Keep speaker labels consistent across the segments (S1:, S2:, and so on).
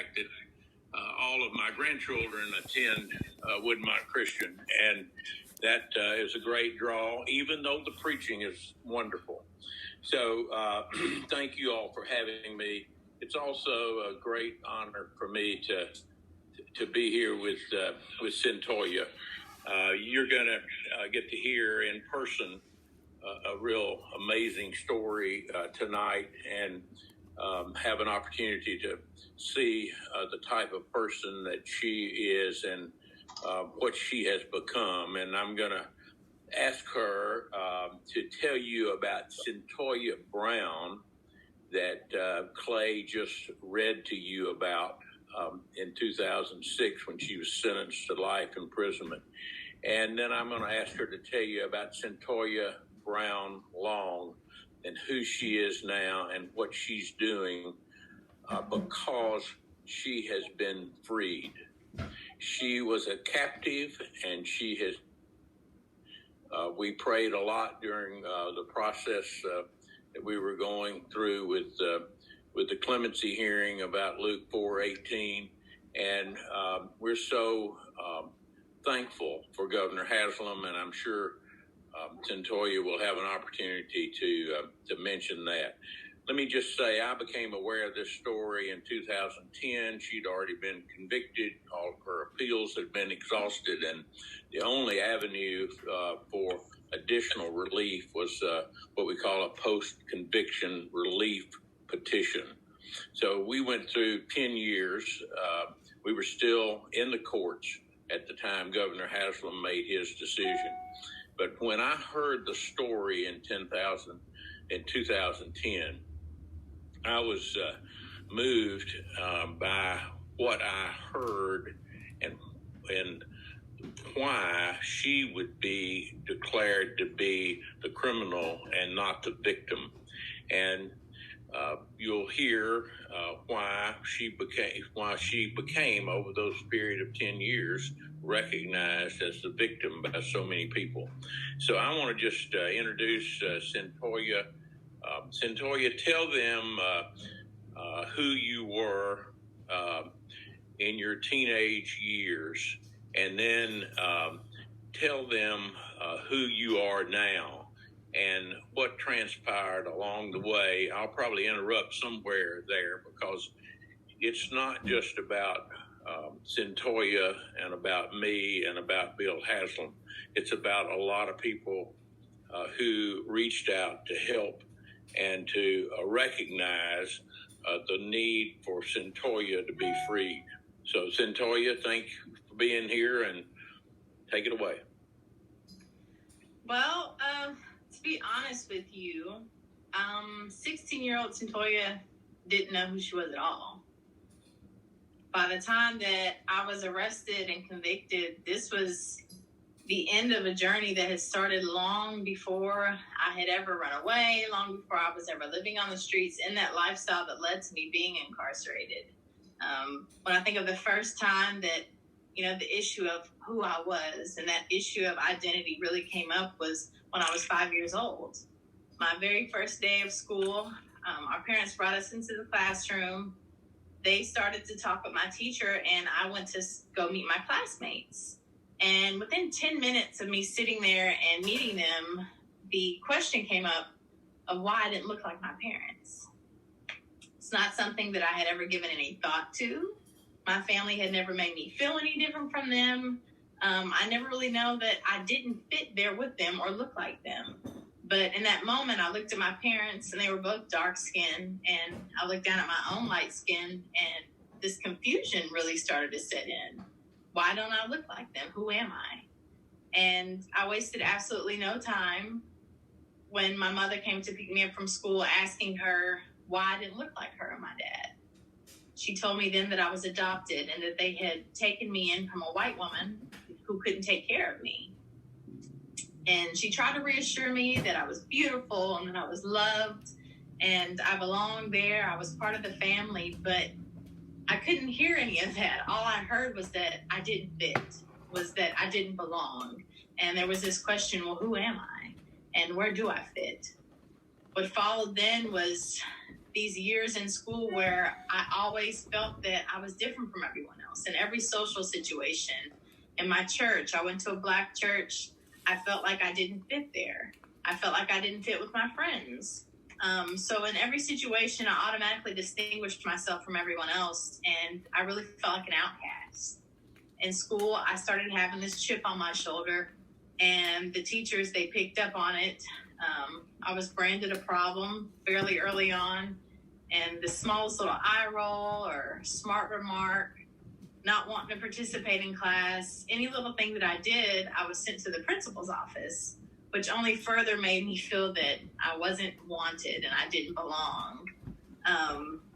S1: fact that all of my grandchildren attend Woodmont Christian, and that is a great draw, even though the preaching is wonderful. So thank you all for having me. It's also a great honor for me to be here with Centolia. You're going to get to hear in person a real amazing story tonight, and have an opportunity to see the type of person that she is and what she has become. And I'm going to ask her to tell you about Centolia Brown that Clay just read to you about in 2006 when she was sentenced to life imprisonment. And then I'm going to ask her to tell you about Centolia Brown Long and who she is now and what she's doing because she has been freed. She was a captive, and she has. We prayed a lot during the process that we were going through with the clemency hearing about Luke 4:18, and we're so thankful for Governor Haslam, and I'm sure Centolia will have an opportunity to mention that. Let me just say, I became aware of this story in 2010. She'd already been convicted. All of her appeals had been exhausted, and the only avenue for additional relief was what we call a post-conviction relief petition. So we went through 10 years. We were still in the courts at the time Governor Haslam made his decision. But when I heard the story in 2010, I was moved by what I heard and why she would be declared to be the criminal and not the victim. And you'll hear why she became over those period of 10 years recognized as the victim by so many people. So I want to just introduce Centolia. Centolia, tell them who you were in your teenage years, and then tell them who you are now and what transpired along the way. I'll probably interrupt somewhere there because it's not just about Centolia and about me and about Bill Haslam. It's about a lot of people who reached out to help and to recognize the need for Centolia to be freed. So, Centolia, thank you for being here, and take it away.
S2: Well, to be honest with you, 16-year-old Centolia didn't know who she was at all. By the time that I was arrested and convicted, this was the end of a journey that had started long before I had ever run away, long before I was ever living on the streets in that lifestyle that led to me being incarcerated. When I think of the first time that, the issue of who I was and that issue of identity really came up was when I was 5 years old. My very first day of school, our parents brought us into the classroom. They started to talk with my teacher, and I went to go meet my classmates. And within 10 minutes of me sitting there and meeting them, the question came up of why I didn't look like my parents. It's not something that I had ever given any thought to. My family had never made me feel any different from them. I never really know that I didn't fit there with them or look like them. But in that moment, I looked at my parents, and they were both dark-skinned, and I looked down at my own light skin, and this confusion really started to set in. Why don't I look like them? Who am I? And I wasted absolutely no time when my mother came to pick me up from school asking her why I didn't look like her and my dad. She told me then that I was adopted and that they had taken me in from a white woman who couldn't take care of me. And she tried to reassure me that I was beautiful and that I was loved and I belonged there. I was part of the family, but I couldn't hear any of that. All I heard was that I didn't fit, was that I didn't belong. And there was this question, well, who am I? And where do I fit? What followed then was these years in school where I always felt that I was different from everyone else in every social situation. In my church, I went to a Black church. I felt like I didn't fit there. I felt like I didn't fit with my friends. So in every situation, I automatically distinguished myself from everyone else, and I really felt like an outcast. In school, I started having this chip on my shoulder, and the teachers, they picked up on it. I was branded a problem fairly early on, and the smallest little eye roll or smart remark, not wanting to participate in class, any little thing that I did, I was sent to the principal's office, which only further made me feel that I wasn't wanted and I didn't belong.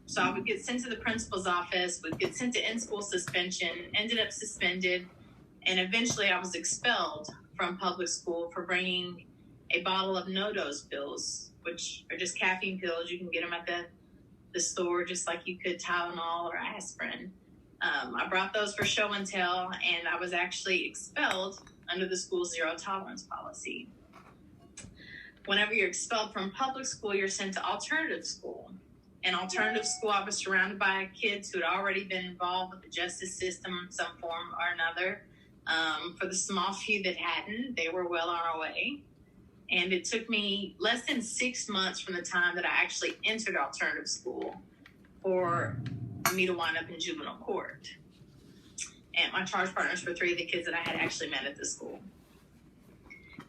S2: So I would get sent to the principal's office, would get sent to in-school suspension, ended up suspended, and eventually I was expelled from public school for bringing a bottle of no-dose pills, which are just caffeine pills. You can get them at the store just like you could Tylenol or aspirin. I brought those for show and tell, and I was actually expelled under the school's zero tolerance policy. Whenever you're expelled from public school, you're sent to alternative school. In alternative school, I was surrounded by kids who had already been involved with the justice system in some form or another. For the small few that hadn't, they were well on our way. And it took me less than 6 months from the time that I actually entered alternative school for me to wind up in juvenile court. And my charge partners were 3 of the kids that I had actually met at the school.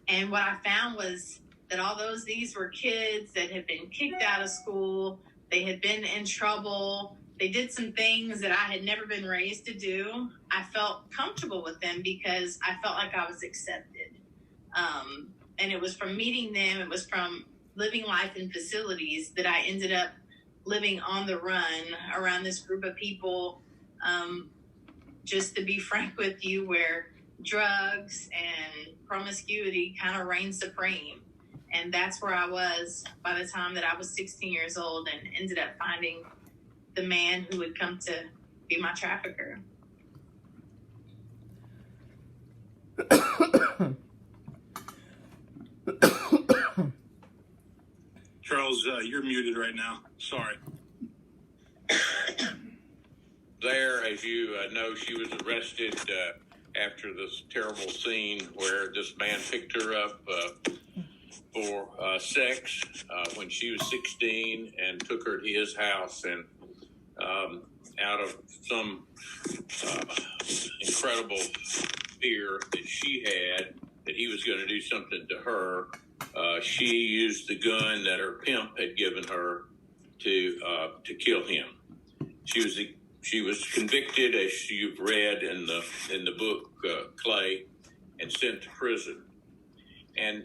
S2: And what I found was that these were kids that had been kicked out of school. They had been in trouble. They did some things that I had never been raised to do. I felt comfortable with them because I felt like I was accepted. And it was from meeting them, it was from living life in facilities that I ended up living on the run around this group of people. Just to be frank with you, where drugs and promiscuity kind of reigned supreme. And that's where I was by the time that I was 16 years old and ended up finding the man who would come to be my trafficker.
S3: Charles, you're muted right now. Sorry.
S1: There, as you know, she was arrested after this terrible scene where this man picked her up for sex when she was 16 and took her to his house, and out of some incredible fear that she had that he was going to do something to her, she used the gun that her pimp had given her to kill him. She was convicted, as you've read in the book Clay, and sent to prison. And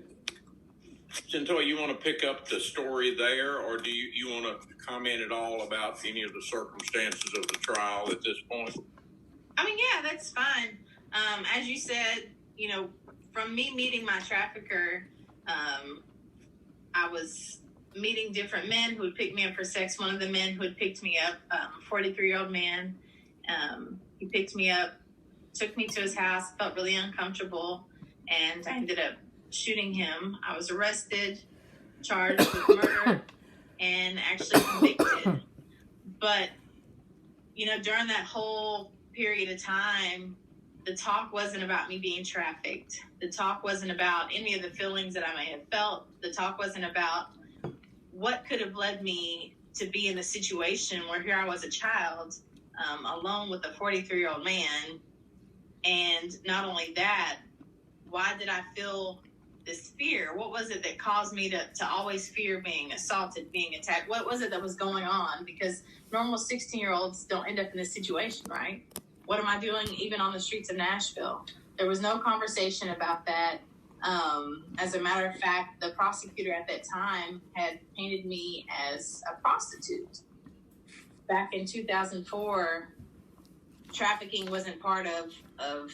S1: Centoya, you want to pick up the story there, or do you want to comment at all about any of the circumstances of the trial at this point?
S2: I mean, yeah, that's fine. As you said, from me meeting my trafficker, I was meeting different men who would pick me up for sex. One of the men who had picked me up, 43-year-old man, he picked me up, took me to his house, felt really uncomfortable, and I ended up shooting him. I was arrested, charged with murder, and actually convicted. But, during that whole period of time, the talk wasn't about me being trafficked. The talk wasn't about any of the feelings that I may have felt. The talk wasn't about what could have led me to be in a situation where here I was a child, alone with a 43-year-old man. And not only that, why did I feel this fear? What was it that caused me to always fear being assaulted, being attacked? What was it that was going on? Because normal 16-year-olds don't end up in this situation, right? What am I doing even on the streets of Nashville? There was no conversation about that. As a matter of fact, the prosecutor at that time had painted me as a prostitute. Back in 2004, trafficking wasn't part of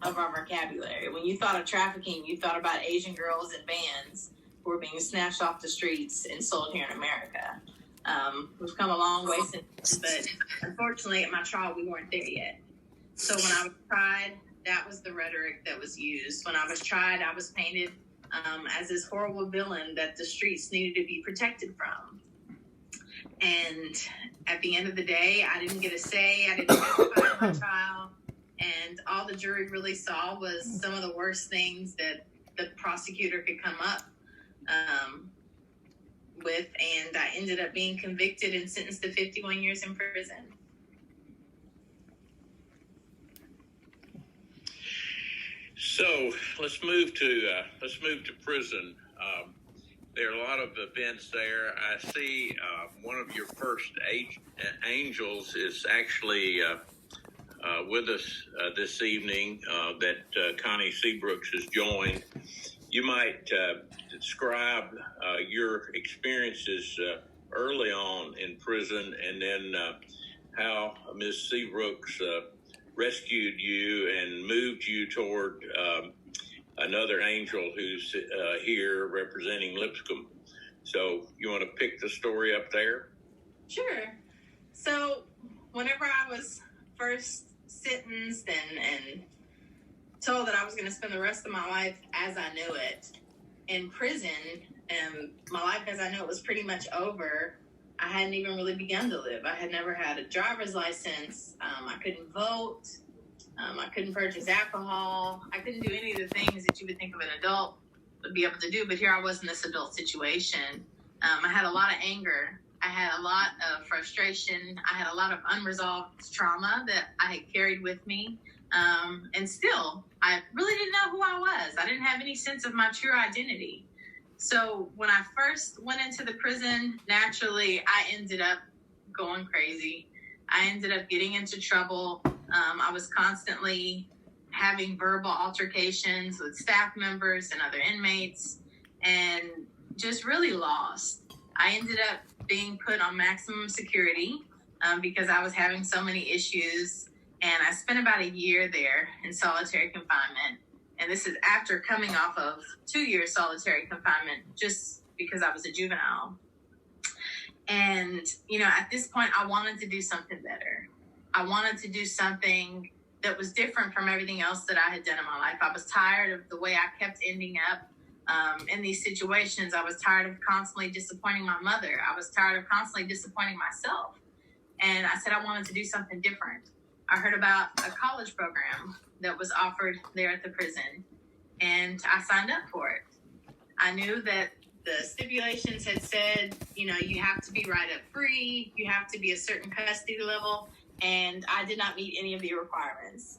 S2: our vocabulary. When you thought of trafficking, you thought about Asian girls in vans who were being snatched off the streets and sold here in America. We've come a long way since, but unfortunately at my trial, we weren't there yet. So when I was tried, that was the rhetoric that was used. When I was tried, I was painted as this horrible villain that the streets needed to be protected from. And at the end of the day, I didn't get a say. I didn't testify in my trial. And all the jury really saw was some of the worst things that the prosecutor could come up with. And I ended up being convicted and sentenced to 51 years in prison.
S1: So let's move to prison. There are a lot of events there. I see one of your first angels is actually with us this evening that Connie Seabrooks has joined. You might describe your experiences early on in prison, and then how Ms. Seabrooks rescued you and moved you toward another angel who's here representing Lipscomb. So you want to pick the story up there?
S2: Sure. So whenever I was first sentenced and told that I was going to spend the rest of my life as I knew it in prison, and my life as I knew it was pretty much over, I hadn't even really begun to live. I had never had a driver's license. I couldn't vote. I couldn't purchase alcohol. I couldn't do any of the things that you would think of an adult would be able to do. But here I was in this adult situation. I had a lot of anger. I had a lot of frustration. I had a lot of unresolved trauma that I had carried with me. And still, I really didn't know who I was. I didn't have any sense of my true identity. So when I first went into the prison, naturally, I ended up going crazy. I ended up getting into trouble. I was constantly having verbal altercations with staff members and other inmates, and just really lost. I ended up being put on maximum security because I was having so many issues, and I spent about a year there in solitary confinement. And this is after coming off of 2 years solitary confinement, just because I was a juvenile. And, you know, at this point, I wanted to do something better. I wanted to do something that was different from everything else that I had done in my life. I was tired of the way I kept ending up in these situations. I was tired of constantly disappointing my mother. I was tired of constantly disappointing myself. And I said I wanted to do something different. I heard about a college program that was offered there at the prison, and I signed up for it. I knew that the stipulations had said, you know, you have to be right up free, you have to be a certain custody level, and I did not meet any of the requirements.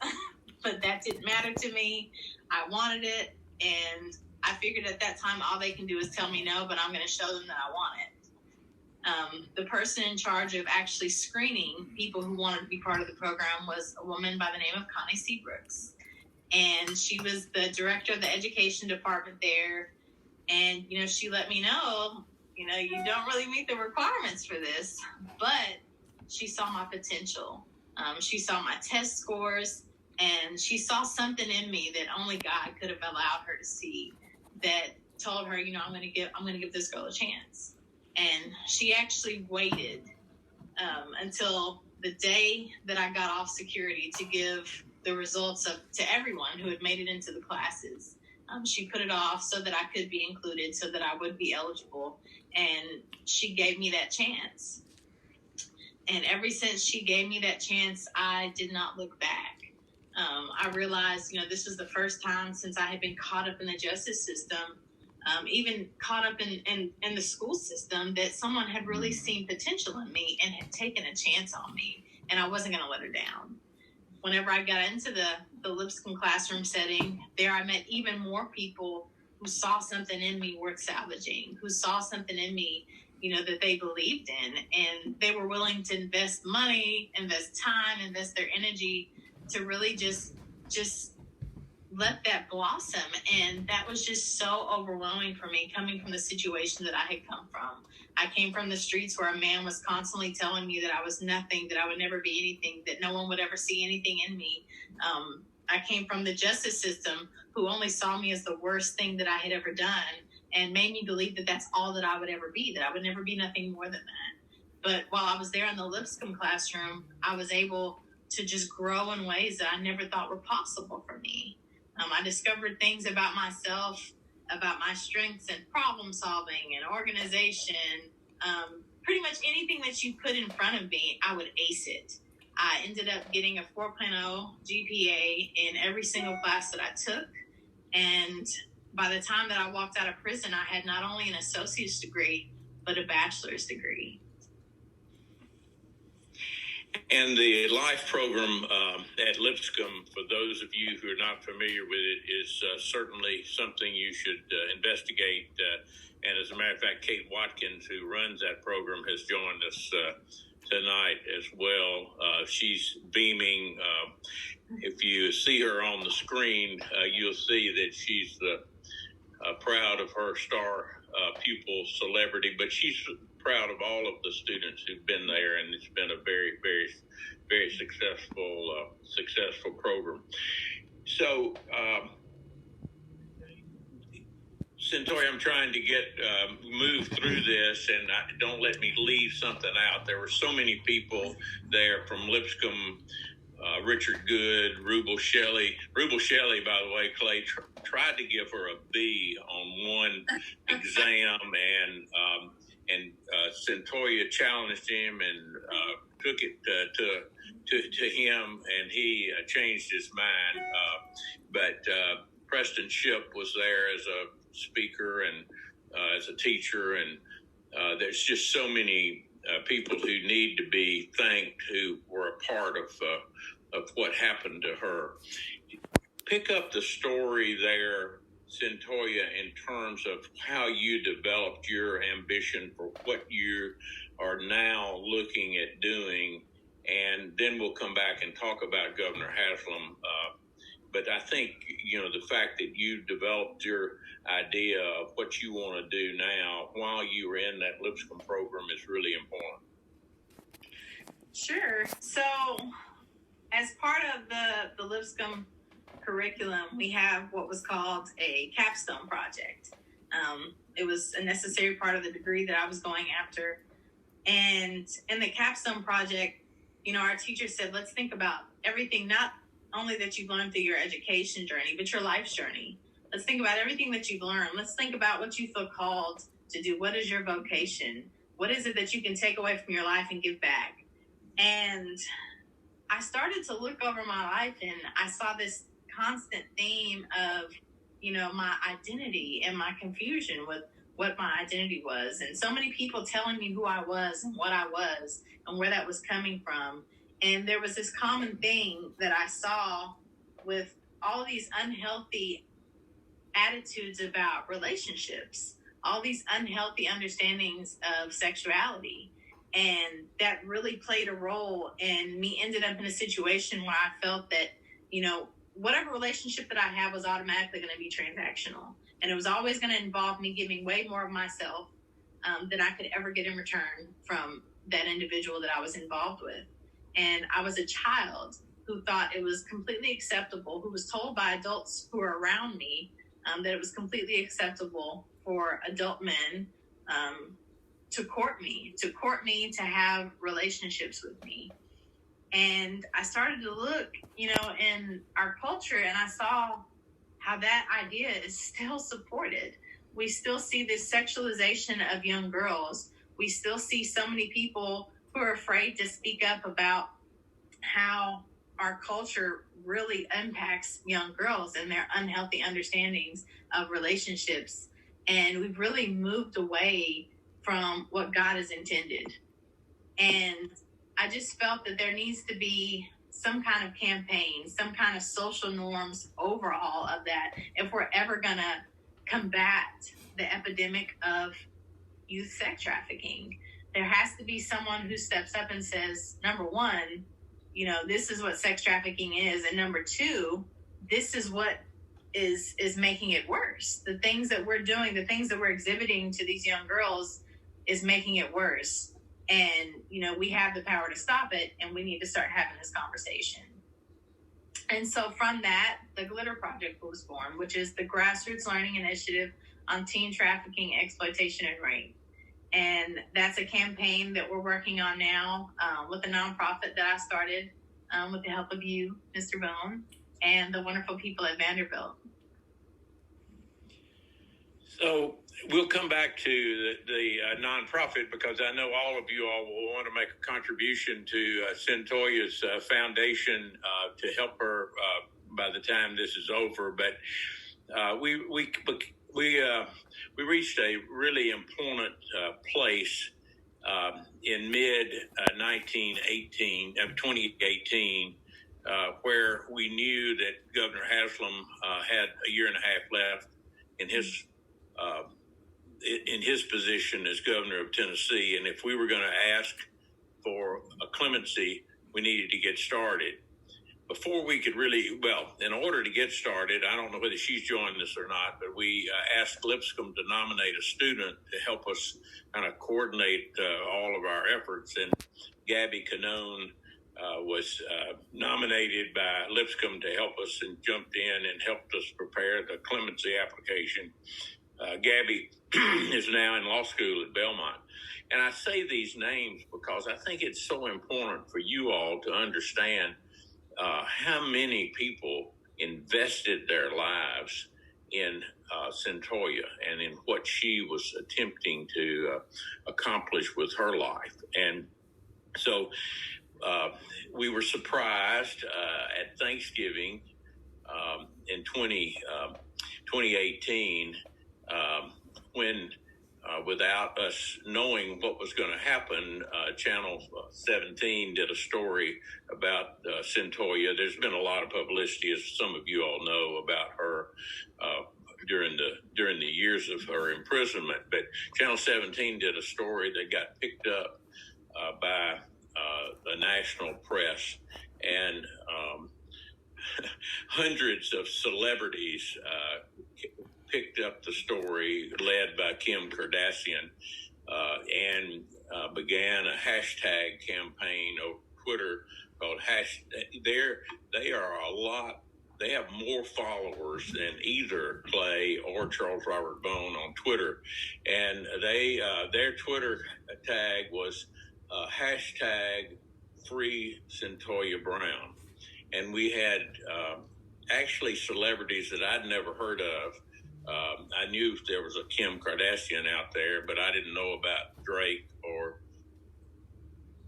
S2: But that didn't matter to me. I wanted it, and I figured at that time all they can do is tell me no, but I'm going to show them that I want it. The person in charge of actually screening people who wanted to be part of the program was a woman by the name of Connie Seabrooks. And she was the director of the education department there. And, you know, she let me know, you know, you don't really meet the requirements for this, but she saw my potential. She saw my test scores, and she saw something in me that only God could have allowed her to see, that told her, you know, I'm going to give this girl a chance. And she actually waited until the day that I got off security to give the results to everyone who had made it into the classes. She put it off so that I could be included, so that I would be eligible. And she gave me that chance. And ever since she gave me that chance, I did not look back. I realized, you know, this was the first time since I had been caught up in the justice system, even caught up in the school system, that someone had really seen potential in me and had taken a chance on me, and I wasn't going to let her down. Whenever I got into the Lipscomb classroom setting, there I met even more people who saw something in me worth salvaging, who saw something in me, you know, that they believed in, and they were willing to invest money, invest time, invest their energy to really just let that blossom. And that was just so overwhelming for me, coming from the situation that I had come from. I came from the streets where a man was constantly telling me that I was nothing, that I would never be anything, that no one would ever see anything in me. I came from the justice system, who only saw me as the worst thing that I had ever done, and made me believe that that's all that I would ever be, that I would never be nothing more than that. But while I was there in the Lipscomb classroom, I was able to just grow in ways that I never thought were possible for me. I discovered things about myself, about my strengths and problem solving and organization, pretty much anything that you put in front of me, I would ace it. I ended up getting a 4.0 GPA in every single class that I took. And by the time that I walked out of prison, I had not only an associate's degree, but a bachelor's degree.
S1: And the life program at Lipscomb, for those of you who are not familiar with it, is certainly something you should investigate. And as a matter of fact, Kate Watkins, who runs that program, has joined us tonight as well. She's beaming. If you see her on the screen, you'll see that she's proud of her star pupil celebrity, but she's proud of all of the students who've been there, and it's been a very, very, very successful program. So, Centoria, I'm trying to get move through this, and don't let me leave something out. There were so many people there from Lipscomb. Richard Good, Rubel Shelley. Rubel Shelley, by the way, Clay tried to give her a B on one exam, and Centoria challenged him and took it to him, and he changed his mind. But Preston Shipp was there as a speaker and as a teacher, and there's just so many people who need to be thanked who were a part of what happened to her. Pick up the story there, Centoria, in terms of how you developed your ambition for what you are now looking at doing, and then we'll come back and talk about Governor Haslam. But I think, the fact that you developed your idea of what you want to do now while you were in that Lipscomb program is really important.
S2: Sure. So, as part of the Lipscomb curriculum, we have what was called a capstone project. It was a necessary part of the degree that I was going after. And in the capstone project, our teacher said, let's think about everything, not only that you've learned through your education journey, but your life's journey. Let's think about everything that you've learned. Let's think about what you feel called to do. What is your vocation? What is it that you can take away from your life and give back? And I started to look over my life, and I saw this constant theme of, my identity and my confusion with what my identity was. And so many people telling me who I was and what I was and where that was coming from. And there was this common thing that I saw with all these unhealthy attitudes about relationships, all these unhealthy understandings of sexuality. And that really played a role, and me ended up in a situation where I felt that, whatever relationship that I had was automatically going to be transactional. And it was always going to involve me giving way more of myself than I could ever get in return from that individual that I was involved with. And I was a child who thought it was completely acceptable, who was told by adults who were around me that it was completely acceptable for adult men to court me, to have relationships with me. And I started to look, in our culture, and I saw how that idea is still supported. We still see this sexualization of young girls. We still see so many people who are afraid to speak up about how our culture really impacts young girls and their unhealthy understandings of relationships. And we've really moved away from what God has intended. And I just felt that there needs to be some kind of campaign, some kind of social norms overhaul of that if we're ever going to combat the epidemic of youth sex trafficking. There has to be someone who steps up and says, number one, this is what sex trafficking is. And number two, this is what is making it worse. The things that we're doing, the things that we're exhibiting to these young girls is making it worse. And, we have the power to stop it, and we need to start having this conversation. And so from that, the Glitter Project was born, which is the grassroots learning initiative on teen trafficking, exploitation, and rape. And that's a campaign that we're working on now with a nonprofit that I started with the help of you, Mr. Bone, and the wonderful people at Vanderbilt.
S1: So we'll come back to the nonprofit because I know all of you all will want to make a contribution to Centoya's foundation to help her by the time this is over. But we reached a really important place in mid 2018, where we knew that Governor Haslam had a year and a half left in his position as governor of Tennessee, and if we were going to ask for a clemency, we needed to get started. Before we could in order to get started, I don't know whether she's joined us or not, but we asked Lipscomb to nominate a student to help us kind of coordinate all of our efforts. And Gabby Canone was nominated by Lipscomb to help us and jumped in and helped us prepare the clemency application. Gabby is now in law school at Belmont. And I say these names because I think it's so important for you all to understand how many people invested their lives in Centoya and in what she was attempting to accomplish with her life. And so we were surprised at Thanksgiving in 2018 when without us knowing what was going to happen, Channel 17 did a story about Centoya. There's been a lot of publicity, as some of you all know, about her during the years of her imprisonment. But Channel 17 did a story that got picked up by the national press, and hundreds of celebrities picked up the story, led by Kim Kardashian, and began a hashtag campaign on Twitter called They have more followers than either Clay or Charles Robert Bone on Twitter, and their Twitter tag was hashtag Free Centoya Brown, and we had actually celebrities that I'd never heard of. I knew there was a Kim Kardashian out there, but I didn't know about Drake or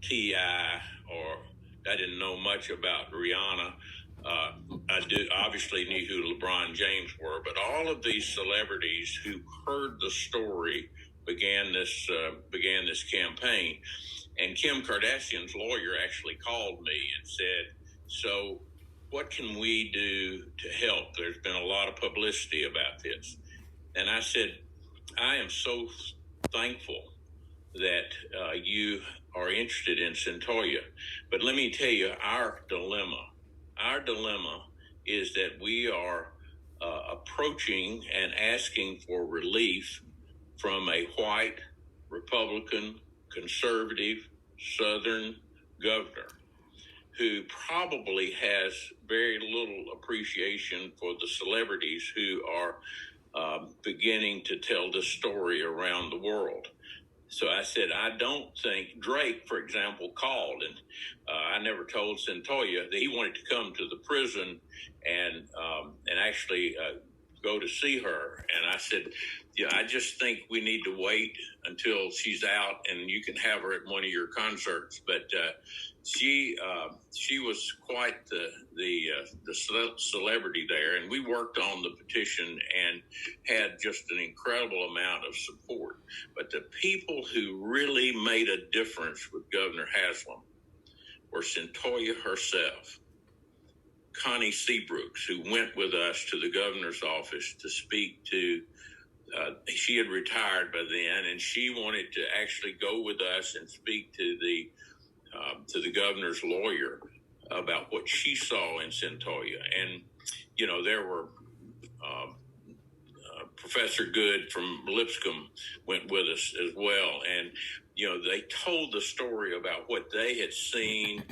S1: T.I., or I didn't know much about Rihanna. I obviously knew who LeBron James were, but all of these celebrities who heard the story began this campaign. And Kim Kardashian's lawyer actually called me and said, "So what can we do to help? There's been a lot of publicity about this." And I said, "I am so thankful that you are interested in Centoya. But let me tell you, our dilemma is that we are approaching and asking for relief from a white, Republican, conservative, Southern governor who probably has very little appreciation for the celebrities who are beginning to tell this story around the world." So I said, I don't think Drake, for example, called, and I never told Centoya that he wanted to come to the prison and actually go to see her. And I said, I just think we need to wait until she's out and you can have her at one of your concerts. But she was quite the celebrity there, and we worked on the petition and had just an incredible amount of support. But the people who really made a difference with Governor Haslam were Centoya herself, Connie Seabrooks, who went with us to the governor's office to speak to. She had retired by then, and she wanted to actually go with us and speak to the governor's lawyer about what she saw in Centoya. And there were Professor Good from Lipscomb went with us as well, and they told the story about what they had seen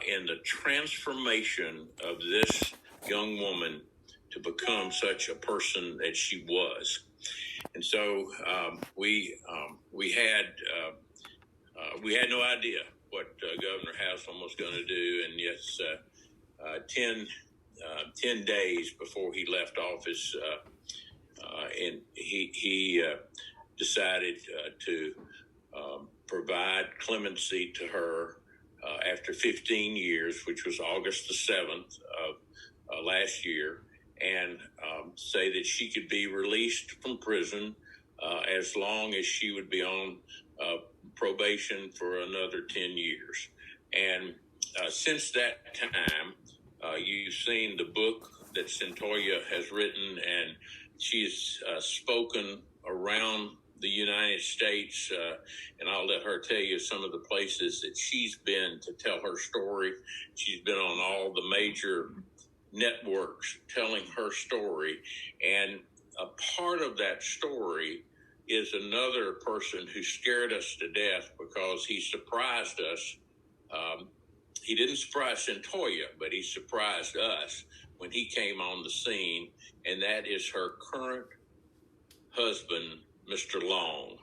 S1: in the transformation of this young woman to become such a person that she was. And so we had no idea what Governor Haslam was going to do, and yes, 10 days before he left office, and he decided to provide clemency to her after 15 years, which was August the 7th of last year, and say that she could be released from prison as long as she would be on probation for another 10 years. And since that time, you've seen the book that Centolia has written, and she's spoken around the United States, and I'll let her tell you some of the places that she's been to tell her story. She's been on all the major networks telling her story, and a part of that story is another person who scared us to death because he surprised us. He didn't surprise Centolia, but he surprised us when he came on the scene, and that is her current husband, Mr. Long.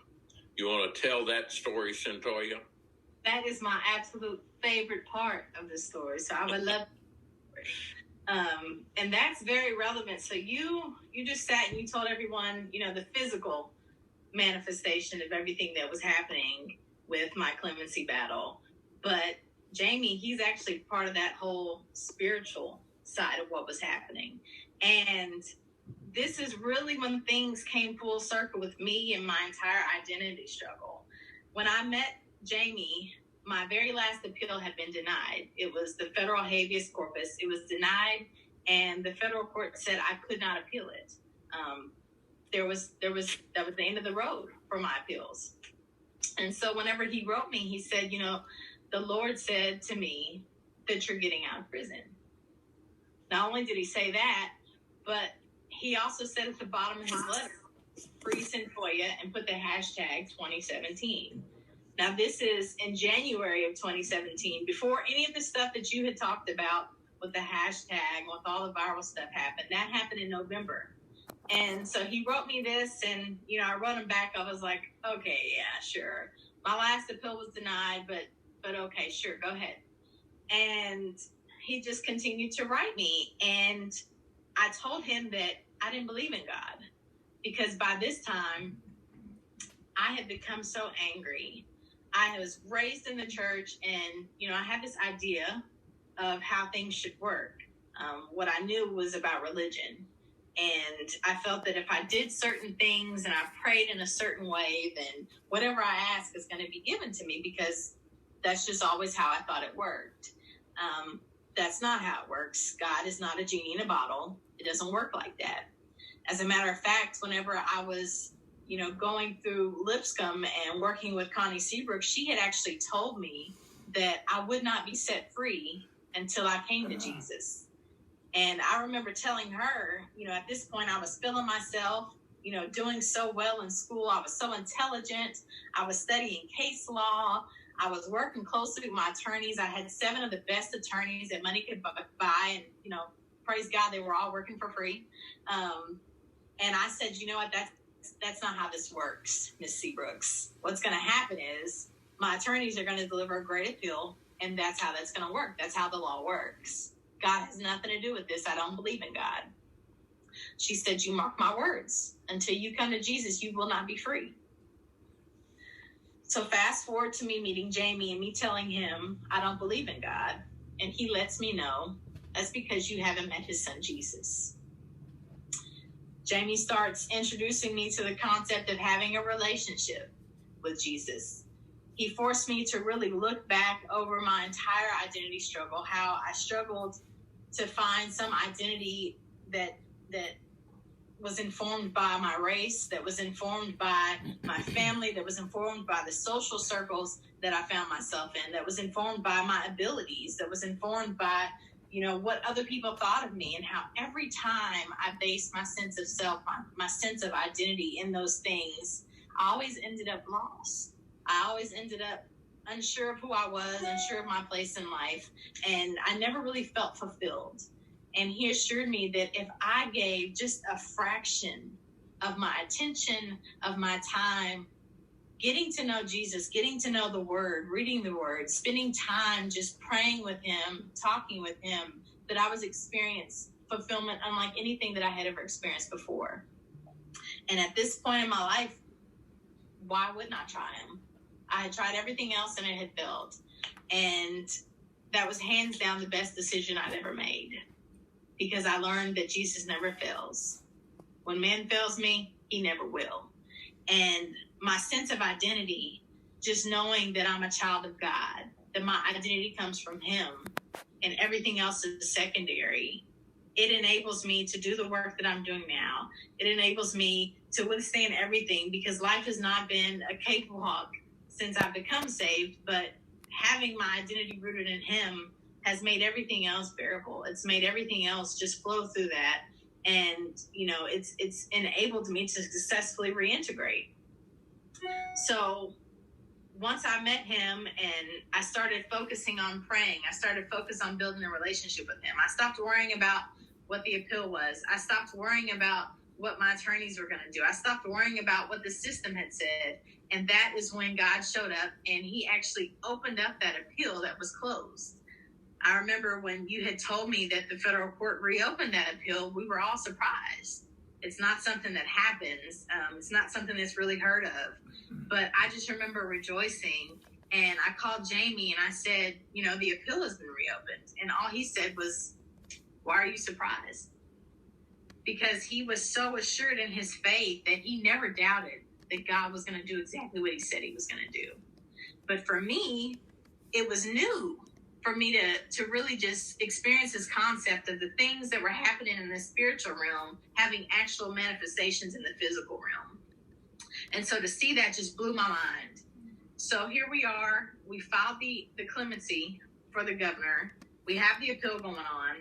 S1: You want to tell that story, Centolia?
S2: That is my absolute favorite part of the story, so I would love and that's very relevant. So you just sat and you told everyone, the physical manifestation of everything that was happening with my clemency battle. But Jamie, he's actually part of that whole spiritual side of what was happening. And this is really when things came full circle with me and my entire identity struggle. When I met Jamie, my very last appeal had been denied. It was the federal habeas corpus. It was denied, and the federal court said I could not appeal it. That was the end of the road for my appeals. And so whenever he wrote me, he said, the Lord said to me that you're getting out of prison. Not only did he say that, but he also said at the bottom of his letter, free Centolia, and put the hashtag 2017. Now, this is in January of 2017, before any of the stuff that you had talked about with the hashtag, with all the viral stuff happened. That happened in November. And so he wrote me this, and, I wrote him back. I was like, okay, yeah, sure. My last appeal was denied, but okay, sure, go ahead. And he just continued to write me. And I told him that I didn't believe in God, because by this time I had become so angry. I was raised in the church, and, I had this idea of how things should work. What I knew was about religion. And I felt that if I did certain things and I prayed in a certain way, then whatever I ask is going to be given to me, because that's just always how I thought it worked. That's not how it works. God is not a genie in a bottle. It doesn't work like that. As a matter of fact, whenever I was, going through Lipscomb and working with Connie Seabrook, she had actually told me that I would not be set free until I came to Jesus. And I remember telling her, at this point I was feeling myself, doing so well in school. I was so intelligent. I was studying case law. I was working closely with my attorneys. I had 7 of the best attorneys that money could buy. And, praise God, they were all working for free. And I said, you know what, that's not how this works, Ms. Seabrooks. What's going to happen is my attorneys are going to deliver a great appeal, and that's how that's going to work. That's how the law works. God has nothing to do with this. I don't believe in God. She said, you mark my words. Until you come to Jesus, you will not be free. So fast forward to me meeting Jamie and me telling him I don't believe in God. And he lets me know that's because you haven't met his son, Jesus. Jamie starts introducing me to the concept of having a relationship with Jesus. He forced me to really look back over my entire identity struggle, how I struggled to find some identity that was informed by my race, that was informed by my family, that was informed by the social circles that I found myself in, that was informed by my abilities, that was informed by, what other people thought of me, and how every time I based my sense of self, my sense of identity in those things, I always ended up lost. I always ended up unsure of who I was, unsure of my place in life, and I never really felt fulfilled. And he assured me that if I gave just a fraction of my attention, of my time, getting to know Jesus, getting to know the Word, reading the Word, spending time just praying with him, talking with him, that I was experiencing fulfillment unlike anything that I had ever experienced before. And at this point in my life, why wouldn't I try him? I had tried everything else and it had failed. And that was hands down the best decision I'd ever made, because I learned that Jesus never fails. When man fails me, he never will. And my sense of identity, just knowing that I'm a child of God, that my identity comes from him and everything else is secondary, it enables me to do the work that I'm doing now. It enables me to withstand everything, because life has not been a cakewalk since I've become saved, but having my identity rooted in him has made everything else bearable. It's made everything else just flow through that. And, it's enabled me to successfully reintegrate. So once I met him and I started focusing on praying, I started focusing on building a relationship with him. I stopped worrying about what the appeal was. I stopped worrying about what my attorneys were going to do. I stopped worrying about what the system had said. And that is when God showed up and he actually opened up that appeal that was closed. I remember when you had told me that the federal court reopened that appeal, we were all surprised. It's not something that happens. It's not something that's really heard of. But I just remember rejoicing. And I called Jamie and I said, the appeal has been reopened. And all he said was, why are you surprised? Because he was so assured in his faith that he never doubted that God was going to do exactly what he said he was going to do. But for me, it was new for me to really just experience this concept of the things that were happening in the spiritual realm having actual manifestations in the physical realm. And so to see that just blew my mind. So here we are. We filed the clemency for the governor. We have the appeal going on,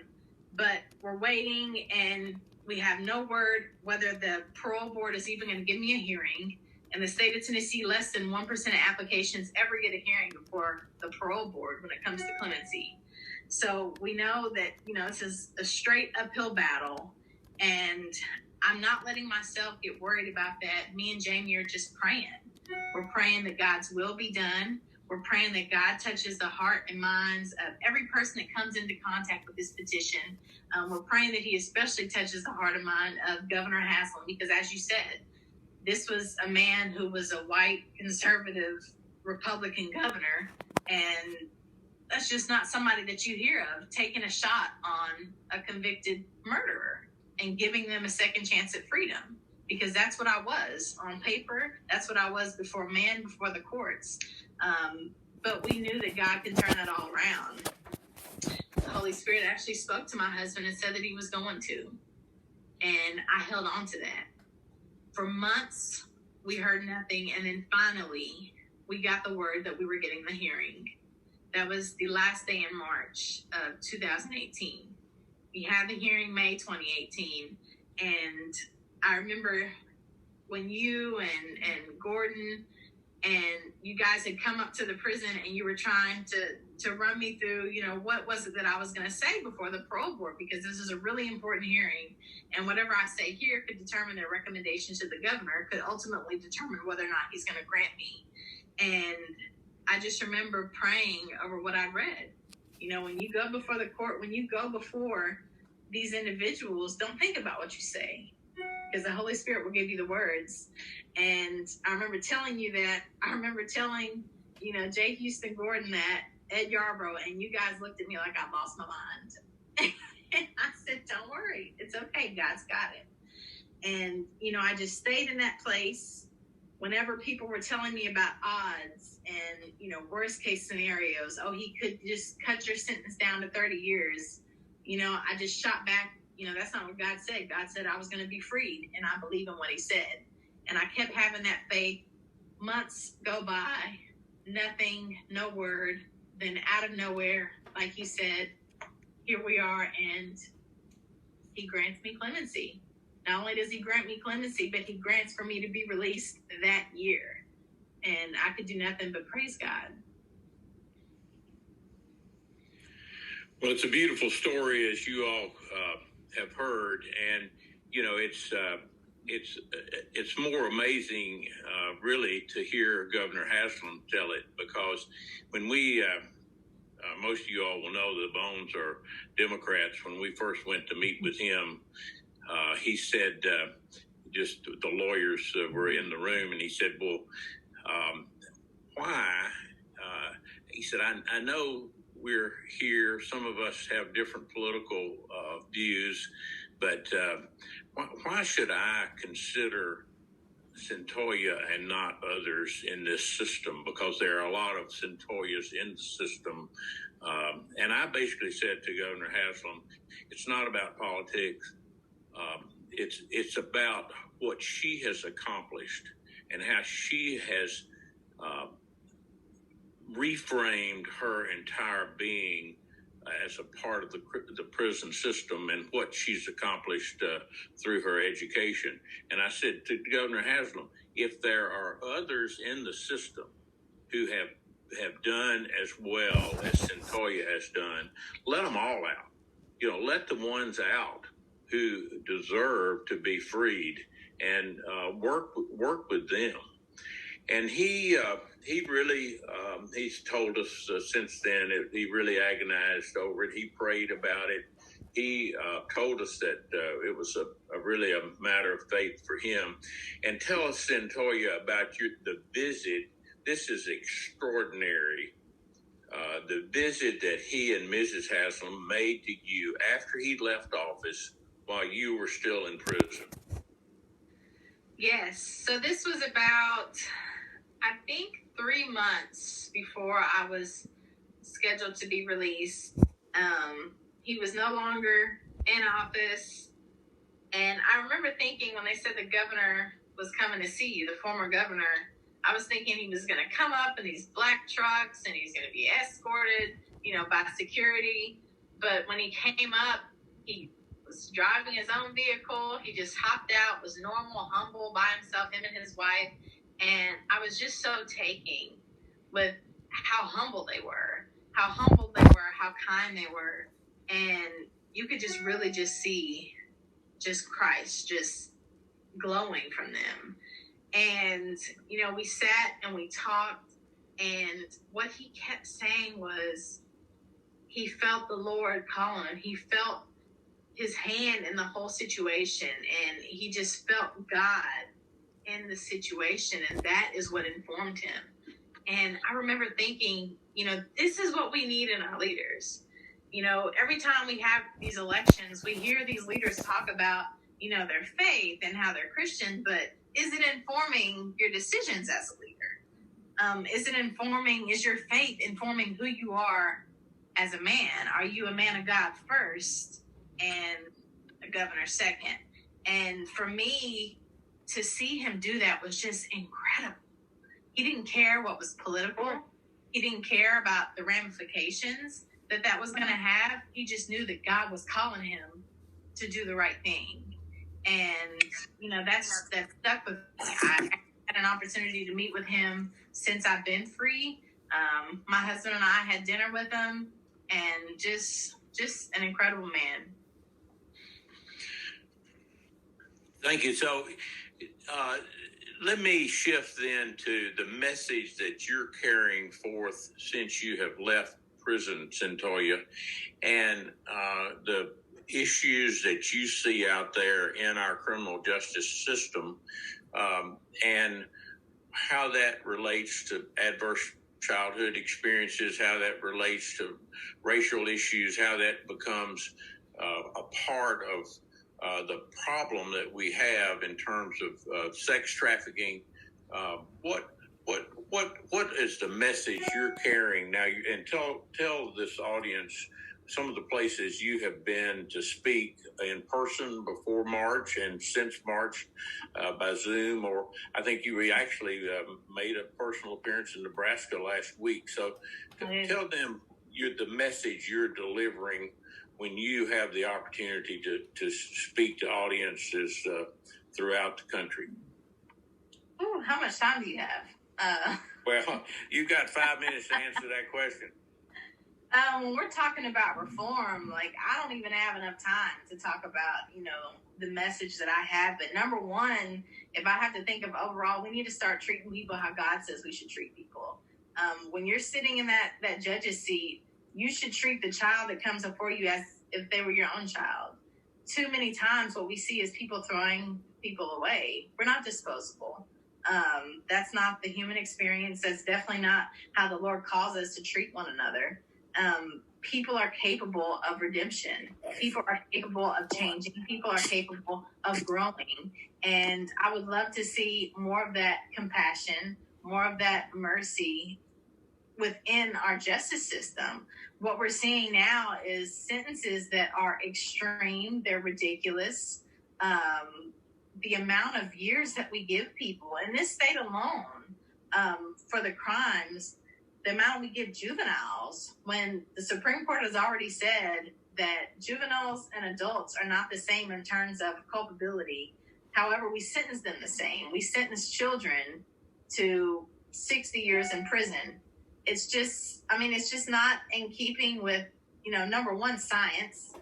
S2: but we're waiting and we have no word whether the parole board is even going to give me a hearing. In the state of Tennessee, less than 1% of applications ever get a hearing before the parole board when it comes to clemency. So we know that, this is a straight uphill battle, and I'm not letting myself get worried about that. Me and Jamie are just praying. We're praying that God's will be done. We're praying that God touches the heart and minds of every person that comes into contact with this petition. We're praying that he especially touches the heart and mind of Governor Haslam, because as you said, this was a man who was a white, conservative, Republican governor, and that's just not somebody that you hear of taking a shot on a convicted murderer and giving them a second chance at freedom, because that's what I was on paper. That's what I was before man, before the courts. But we knew that God can turn that all around. The Holy Spirit actually spoke to my husband and said that he was going to, and I held on to that. For months, we heard nothing, and then finally, we got the word that we were getting the hearing. That was the last day in March of 2018. We had the hearing May 2018, and I remember when you and Gordon and you guys had come up to the prison and you were trying to run me through, what was it that I was going to say before the parole board, because this is a really important hearing. And whatever I say here could determine their recommendation to the governor, could ultimately determine whether or not he's going to grant me. And I just remember praying over what I read. When you go before the court, when you go before these individuals, don't think about what you say, because the Holy Spirit will give you the words. And I remember telling you that. I remember telling, Jay Houston Gordon that, Ed Yarbrough, and you guys looked at me like I lost my mind. And I said, don't worry. It's okay. God's got it. And, I just stayed in that place whenever people were telling me about odds and, worst case scenarios. Oh, he could just cut your sentence down to 30 years. I just shot back. That's not what God said. God said I was going to be freed, and I believe in what he said. And I kept having that faith. Months go by, nothing, no word. Then out of nowhere, like you said, here we are, and he grants me clemency. Not only does he grant me clemency, but he grants for me to be released that year. And I could do nothing but praise God.
S1: Well, it's a beautiful story, as you all have heard, and it's more amazing, really, to hear Governor Haslam tell it, because when we, most of you all will know the Bones are Democrats. When we first went to meet with him, he said, just the lawyers were in the room, and he said, well, why? He said, I know we're here. Some of us have different political views, but why should I consider Centolia and not others in this system? Because there are a lot of Centolias in the system. And I basically said to Governor Haslam, it's not about politics. It's about what she has accomplished and how she has reframed her entire being as a part of the prison system and what she's accomplished through her education. And I said to Governor Haslam, if there are others in the system who have done as well as Centolia has done, let them all out. Let the ones out who deserve to be freed, and work with them. And he really, he's told us since then, he really agonized over it. He prayed about it. He told us that it was really a matter of faith for him. And tell us, Centolia, about the visit. This is extraordinary. The visit that he and Mrs. Haslam made to you after he left office while you were still in prison.
S2: Yes. So this was about, I think, 3 months before I was scheduled to be released. He was no longer in office. And I remember thinking when they said the governor was coming to see you, the former governor, I was thinking he was going to come up in these black trucks and he's going to be escorted, by security. But when he came up, he was driving his own vehicle. He just hopped out, was normal, humble by himself, him and his wife. And I was just so taken with how humble they were, how kind they were. And you could just really just see just Christ just glowing from them. And, we sat and we talked, and what he kept saying was he felt the Lord calling him. He felt his hand in the whole situation, and he just felt God in the situation, and that is what informed him. And I remember thinking, this is what we need in our leaders. Every time we have these elections, we hear these leaders talk about, their faith and how they're Christian, but is it informing your decisions as a leader? Is your faith informing who you are as a man? Are you a man of God first and a governor second? And for me, to see him do that was just incredible. He didn't care what was political. He didn't care about the ramifications that was going to have. He just knew that God was calling him to do the right thing. And, that stuck with me. I had an opportunity to meet with him since I've been free. My husband and I had dinner with him, and just an incredible man.
S1: Thank you. So let me shift then to the message that you're carrying forth since you have left prison, Centolia, and the issues that you see out there in our criminal justice system, and how that relates to adverse childhood experiences, how that relates to racial issues, how that becomes a part of the problem that we have in terms of sex trafficking. What is the message you're carrying now? And tell this audience some of the places you have been to speak in person before March and since March by Zoom, or I think you actually made a personal appearance in Nebraska last week. So tell them the message you're delivering when you have the opportunity to speak to audiences throughout the country.
S2: Ooh, how much time do you have?
S1: Well, you've got 5 minutes to answer that question.
S2: When we're talking about reform, I don't even have enough time to talk about, the message that I have. But number one, if I have to think of overall, we need to start treating people how God says we should treat people. When you're sitting in that judge's seat, you should treat the child that comes before you as if they were your own child. Too many times what we see is people throwing people away. We're not disposable. That's not the human experience. That's definitely not how the Lord calls us to treat one another. People are capable of redemption. People are capable of changing. People are capable of growing. And I would love to see more of that compassion, more of that mercy within our justice system. What we're seeing now is sentences that are extreme. They're ridiculous. The amount of years that we give people in this state alone for the crimes, the amount we give juveniles, when the Supreme Court has already said that juveniles and adults are not the same in terms of culpability. However, we sentence them the same. We sentence children to 60 years in prison. It's just not in keeping with, number one, science.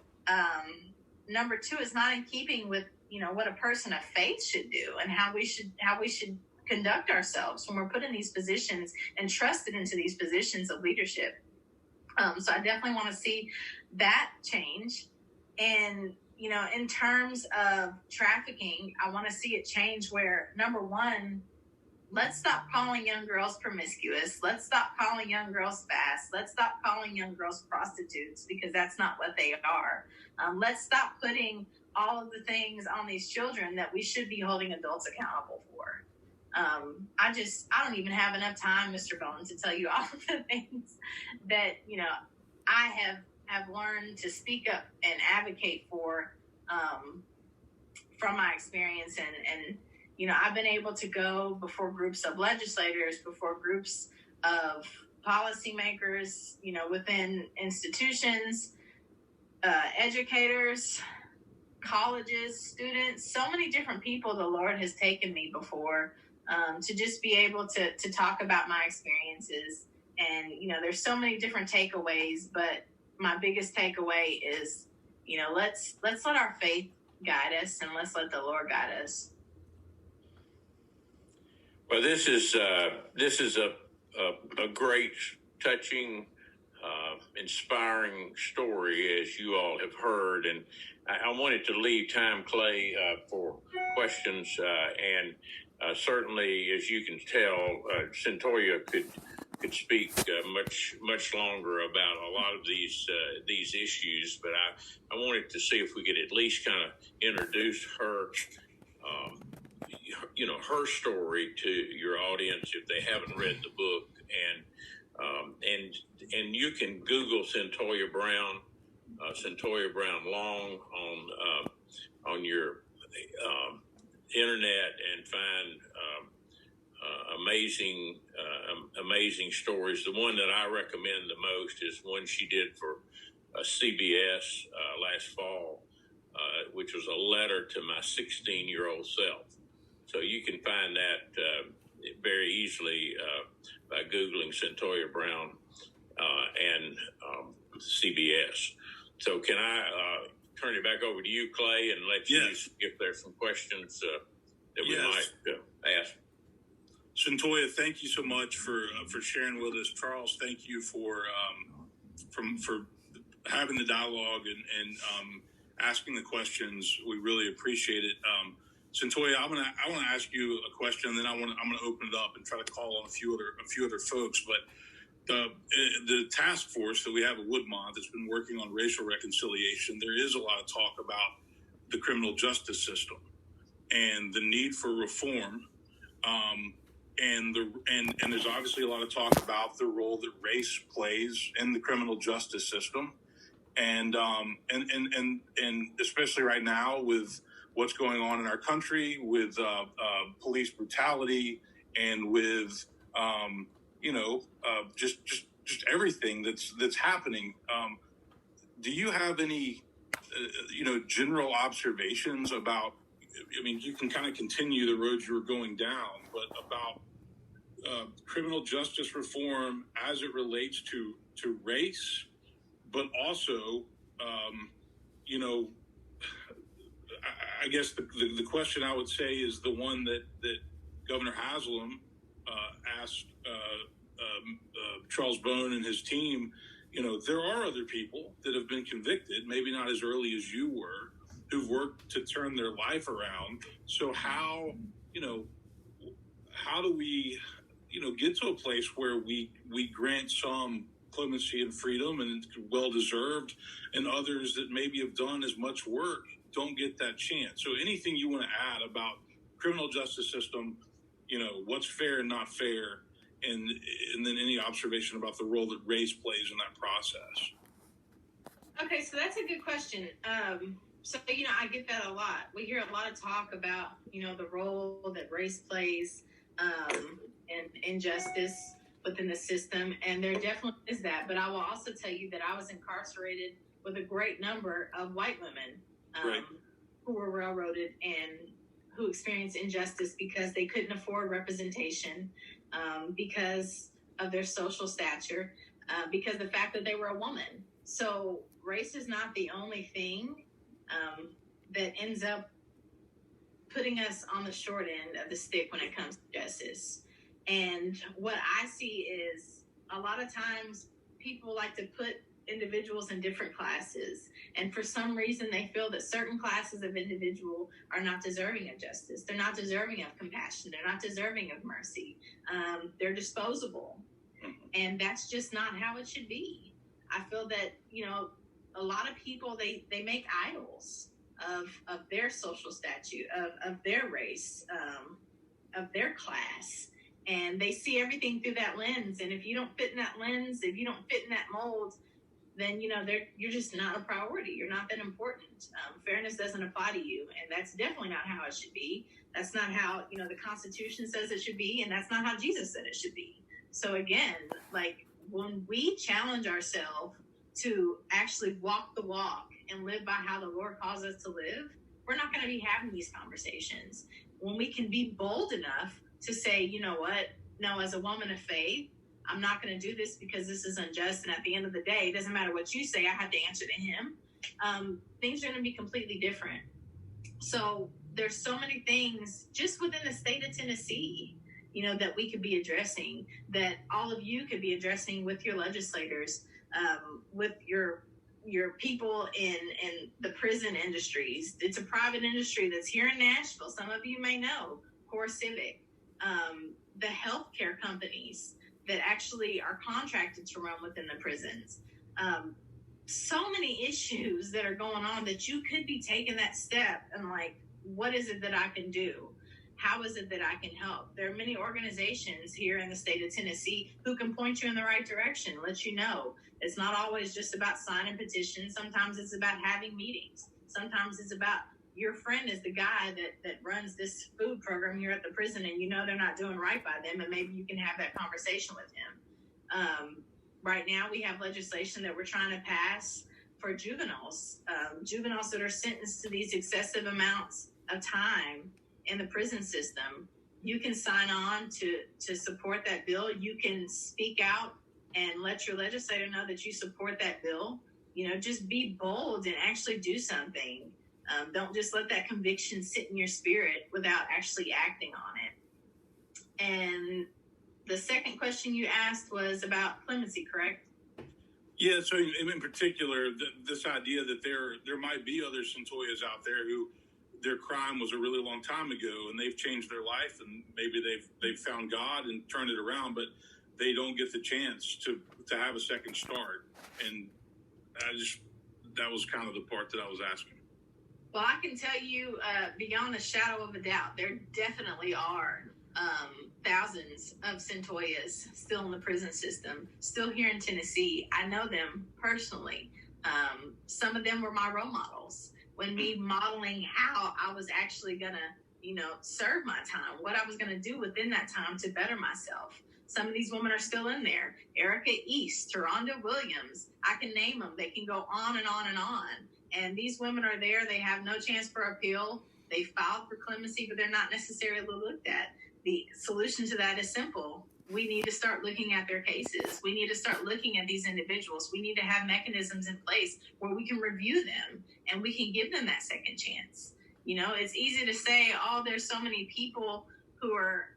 S2: Number two, it's not in keeping with, what a person of faith should do and how we should conduct ourselves when we're put in these positions and trusted into these positions of leadership. So I definitely want to see that change. And, in terms of trafficking, I want to see it change where, number one, let's stop calling young girls promiscuous. Let's stop calling young girls fast. Let's stop calling young girls prostitutes, because that's not what they are. Let's stop putting all of the things on these children that we should be holding adults accountable for. I don't even have enough time, Mr. Bone, to tell you all of the things that, I have learned to speak up and advocate for from my experience. And I've been able to go before groups of legislators, before groups of policymakers, within institutions, educators, colleges, students, so many different people the Lord has taken me before to just be able to talk about my experiences. And, there's so many different takeaways, but my biggest takeaway is, let's let our faith guide us, and let's let the Lord guide us.
S1: Well, this is a great, touching, inspiring story, as you all have heard. And I wanted to leave time, Clay, for questions. And certainly, as you can tell, Centoya could speak much longer about a lot of these issues. But I wanted to see if we could at least kind of introduce her. Her story to your audience if they haven't read the book, and you can Google Centoya Brown Long on your internet and find amazing stories. The one that I recommend the most is one she did for CBS last fall, which was a letter to my 16-year-old self. So you can find that very easily by Googling Centoya Brown and CBS. So can I turn it back over to you, Clay, and let you if there's some questions that we might ask.
S3: Centoya, thank you so much for sharing with us. Charles, thank you for having the dialogue and asking the questions. We really appreciate it. Centoya, I want to ask you a question, and then I'm going to open it up and try to call on a few other folks. But the task force that we have at Woodmont that's been working on racial reconciliation, there is a lot of talk about the criminal justice system and the need for reform. And there's obviously a lot of talk about the role that race plays in the criminal justice system, and especially right now with what's going on in our country with police brutality and with just everything that's happening. Do you have any general observations about? I mean, you can kind of continue the road you were going down, but about criminal justice reform as it relates to race, but also, I guess the question I would say is the one that Governor Haslam asked Charles Bone and his team. There are other people that have been convicted, maybe not as early as you were, who've worked to turn their life around. So how do we, get to a place where we grant some clemency and freedom, and it's well deserved, and others that maybe have done as much work don't get that chance? So anything you want to add about criminal justice system, what's fair and not fair, and then any observation about the role that race plays in that process?
S2: Okay, so that's a good question. So, I get that a lot. We hear a lot of talk about, the role that race plays in injustice within the system, and there definitely is that. But I will also tell you that I was incarcerated with a great number of white women
S3: Right.
S2: who were railroaded and who experienced injustice because they couldn't afford representation, because of their social stature, because of the fact that they were a woman. So race is not the only thing that ends up putting us on the short end of the stick when it comes to justice. And what I see is a lot of times people like to put individuals in different classes. And for some reason, they feel that certain classes of individual are not deserving of justice. They're not deserving of compassion. They're not deserving of mercy. They're disposable. And that's just not how it should be. I feel that, a lot of people, they make idols of their social statute, of their race, of their class. And they see everything through that lens. And if you don't fit in that lens, if you don't fit in that mold, then, you're just not a priority. You're not that important. Fairness doesn't apply to you. And that's definitely not how it should be. That's not how, the Constitution says it should be. And that's not how Jesus said it should be. So again, like when we challenge ourselves to actually walk the walk and live by how the Lord calls us to live, we're not going to be having these conversations. When we can be bold enough to say, you know what, no, as a woman of faith, I'm not going to do this because this is unjust. And at the end of the day, it doesn't matter what you say, I have to answer to him. Things are going to be completely different. So there's so many things just within the state of Tennessee, that we could be addressing, that all of you could be addressing with your legislators, with your people in the prison industries. It's a private industry that's here in Nashville. Some of you may know Core Civic, the healthcare companies that actually are contracted to run within the prisons. So many issues that are going on that you could be taking that step and like, what is it that I can do? How is it that I can help? There are many organizations here in the state of Tennessee who can point you in the right direction, let you know. It's not always just about signing petitions. Sometimes it's about having meetings. Sometimes it's about your friend is the guy that runs this food program here at the prison, and they're not doing right by them, and maybe you can have that conversation with him. Right now we have legislation that we're trying to pass for juveniles that are sentenced to these excessive amounts of time in the prison system. You can sign on to support that bill. You can speak out and let your legislator know that you support that bill. Just be bold and actually do something. Don't just let that conviction sit in your spirit without actually acting on it. And the second question you asked was about clemency, correct?
S3: Yeah, so in particular, this idea that there might be other Centoyas out there who their crime was a really long time ago, and they've changed their life, and maybe they've found God and turned it around, but they don't get the chance to have a second start. And that was kind of the part that I was asking.
S2: Well, I can tell you, beyond a shadow of a doubt, there definitely are thousands of Centoyas still in the prison system, still here in Tennessee. I know them personally. Some of them were my role models when me modeling how I was actually going to, serve my time, what I was going to do within that time to better myself. Some of these women are still in there. Erica East, Taronda Williams, I can name them. They can go on and on and on. And these women are there. They have no chance for appeal. They filed for clemency, but they're not necessarily looked at. The solution to that is simple. We need to start looking at their cases. We need to start looking at these individuals. We need to have mechanisms in place where we can review them and we can give them that second chance. It's easy to say, oh, there's so many people who are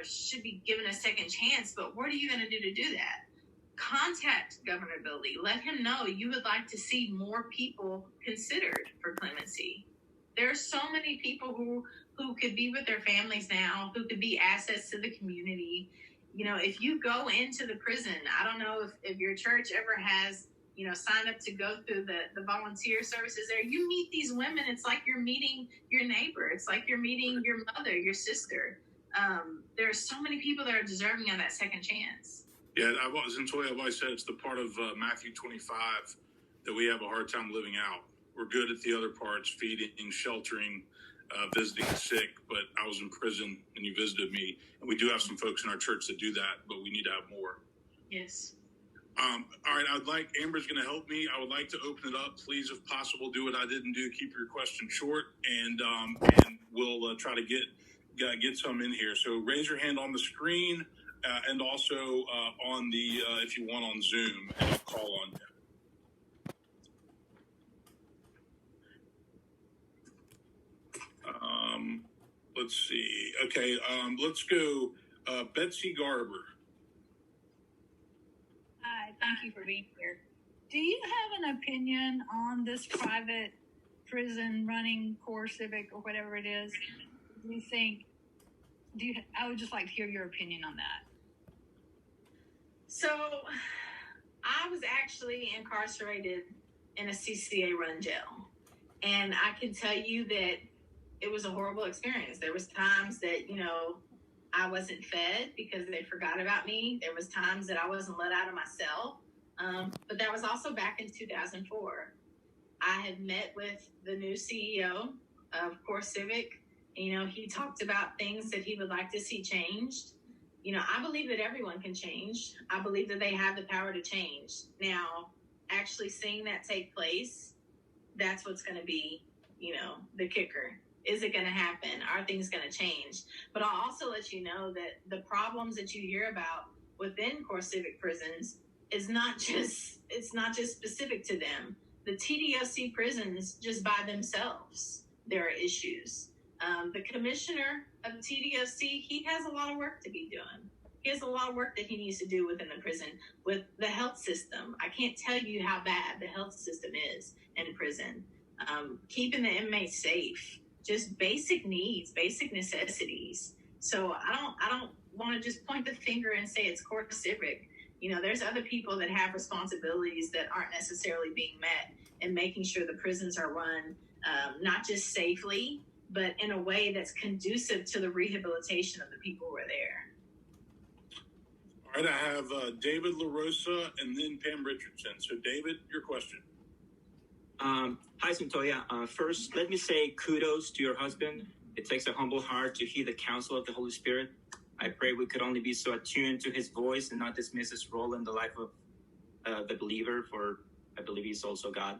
S2: should be given a second chance, but what are you going to do that? contact Governor Billy. Let him know you would like to see more people considered for clemency. There are so many people who could be with their families now, who could be assets to the community. You know, if you go into the prison, I don't know if your church ever has, you know, signed up to go through the volunteer services there. You meet these women. It's like you're meeting your neighbor. It's like you're meeting your mother, your sister. There are so many people that are deserving of that second chance.
S3: Yeah, I've always said it's the part of Matthew 25 that we have a hard time living out. We're good at the other parts, feeding, sheltering, visiting the sick, but I was in prison and you visited me. And we do have some folks in our church that do that, but we need to have more.
S2: Yes.
S3: All right, Amber's going to help me. I would like to open it up. Please, if possible, do what I didn't do. Keep your question short, and we'll try to get some in here. So raise your hand on the screen and also on the, if you want, on Zoom, and I'll call on you. Let's see. Okay, let's go. Betsy Garber.
S4: Hi, thank you for being here. Do you have an opinion on this private prison running CoreCivic or whatever it is? I would just like to hear your opinion on that.
S2: So I was actually incarcerated in a CCA run jail. And I can tell you that it was a horrible experience. There was times that, you know, I wasn't fed because they forgot about me. There was times that I wasn't let out of my cell. But that was also back in 2004. I had met with the new CEO of CoreCivic. You know, he talked about things that he would like to see changed. You know, I believe that everyone can change. I believe that they have the power to change. Now, actually seeing that take place, that's what's going to be, you know, the kicker. Is it going to happen? Are things going to change? But I'll also let you know that the problems that you hear about within CoreCivic prisons is not just specific to them. The TDOC prisons, just by themselves, there are issues. The commissioner of the TDOC, he has a lot of work to be doing. He has a lot of work that he needs to do within the prison with the health system. I can't tell you how bad the health system is in prison. Keeping the inmates safe, just basic needs, basic necessities. So I don't want to just point the finger and say it's CoreCivic. You know, there's other people that have responsibilities that aren't necessarily being met, and making sure the prisons are run not just safely, but in a way that's conducive to the rehabilitation of the people who are there.
S3: All right, I have David LaRosa and then Pam Richardson. So, David, your question.
S5: Hi, Centolla. First, let me say kudos to your husband. It takes a humble heart to hear the counsel of the Holy Spirit. I pray we could only be so attuned to his voice and not dismiss his role in the life of the believer, for I believe he's also God.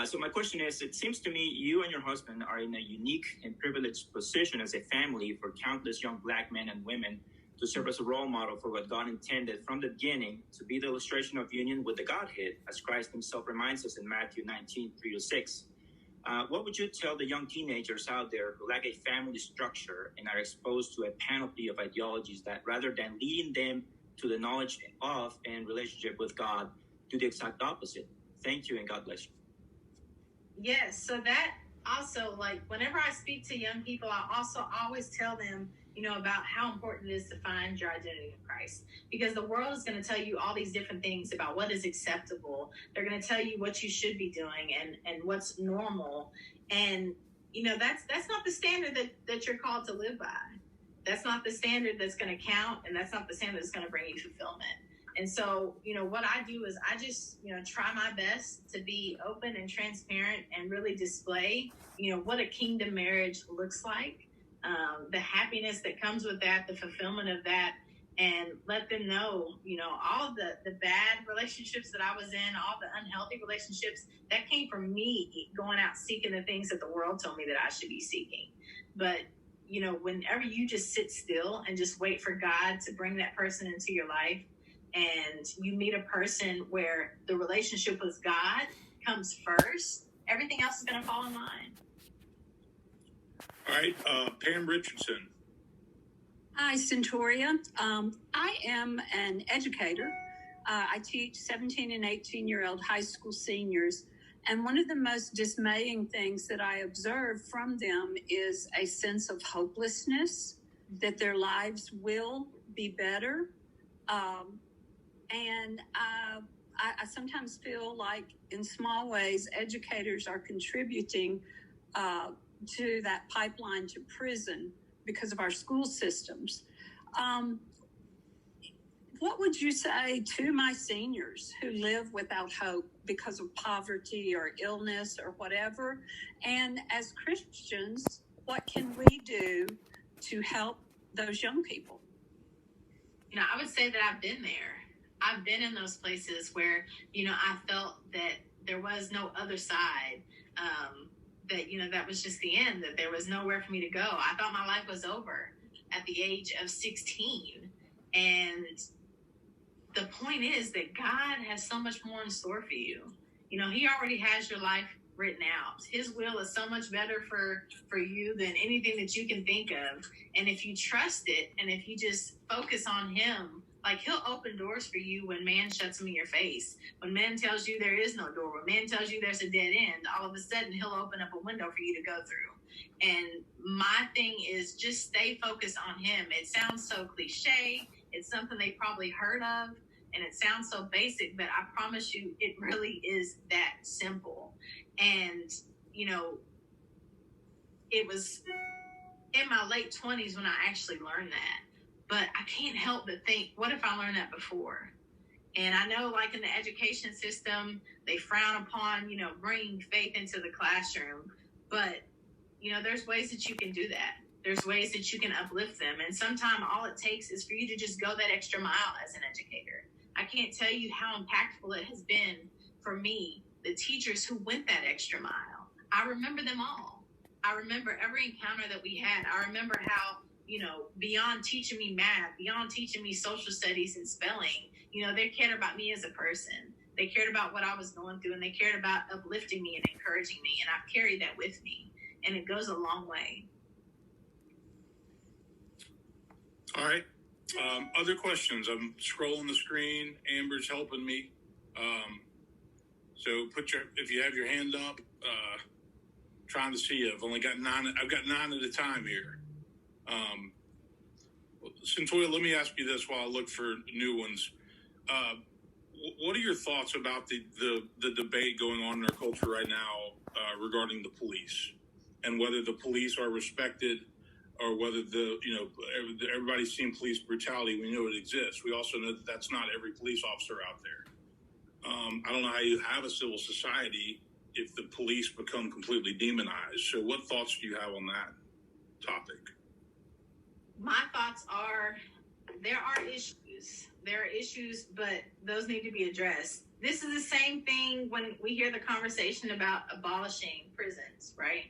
S5: So my question is, it seems to me you and your husband are in a unique and privileged position as a family for countless young black men and women to serve as a role model for what God intended from the beginning to be the illustration of union with the Godhead, as Christ himself reminds us in Matthew 19:3-6. What would you tell the young teenagers out there who lack a family structure and are exposed to a panoply of ideologies that, rather than leading them to the knowledge of and relationship with God, do the exact opposite? Thank you, and God bless you.
S2: Yes, so that also, like, whenever I speak to young people, I always tell them, you know, about how important it is to find your identity in Christ. Because the world is going to tell you all these different things about what is acceptable. They're going to tell you what you should be doing and what's normal. And, you know, that's not the standard that you're called to live by. That's not the standard that's going to count, and that's not the standard that's going to bring you fulfillment. And so, you know, what I do is I just, you know, try my best to be open and transparent and really display, you know, what a kingdom marriage looks like. The happiness that comes with that, the fulfillment of that, and let them know, you know, all of the bad relationships that I was in, all the unhealthy relationships, that came from me going out seeking the things that the world told me that I should be seeking. But, you know, whenever you just sit still and just wait for God to bring that person into your life, and you meet a person where the relationship with God comes first, everything else is going to fall in line.
S3: All right, Pam Richardson.
S6: Hi, Centoria. I am an educator. I teach 17 and 18-year-old high school seniors. And one of the most dismaying things that I observe from them is a sense of hopelessness, that their lives will be better. And I sometimes feel like, in small ways, educators are contributing to that pipeline to prison because of our school systems. What would you say to my seniors who live without hope because of poverty or illness or whatever? And as Christians, what can we do to help those young people?
S2: You know, I would say that I've been there. I've been in those places where, you know, I felt that there was no other side, that, you know, that was just the end, that there was nowhere for me to go. I thought my life was over at the age of 16. And the point is that God has so much more in store for you. You know, he already has your life written out. His will is so much better for you than anything that you can think of. And if you trust it, and if you just focus on him, like, he'll open doors for you when man shuts them in your face. When man tells you there is no door, when man tells you there's a dead end, all of a sudden he'll open up a window for you to go through. And my thing is just stay focused on him. It sounds so cliche. It's something they probably heard of, and it sounds so basic, but I promise you it really is that simple. And, you know, it was in my late 20s when I actually learned that. But I can't help but think, what if I learned that before? And I know, like, in the education system, they frown upon, you know, bringing faith into the classroom. But, you know, there's ways that you can do that. There's ways that you can uplift them. And sometimes all it takes is for you to just go that extra mile as an educator. I can't tell you how impactful it has been for me, the teachers who went that extra mile. I remember them all. I remember every encounter that we had. I remember how, you know, beyond teaching me math, beyond teaching me social studies and spelling, you know, they cared about me as a person. They cared about what I was going through, and they cared about uplifting me and encouraging me. And I've carried that with me, and it goes a long way.
S3: All right. Other questions? I'm scrolling the screen. Amber's helping me. So if you have your hand up, trying to see you. I've got 9 at a time here. Centoya, let me ask you this while I look for new ones. What are your thoughts about the debate going on in our culture right now regarding the police, and whether the police are respected, or whether everybody's seen police brutality? We know it exists. We also know that that's not every police officer out there. I don't know how you have a civil society if the police become completely demonized. So what thoughts do you have on that topic?
S2: My thoughts are, there are issues. There are issues, but those need to be addressed. This is the same thing when we hear the conversation about abolishing prisons, right?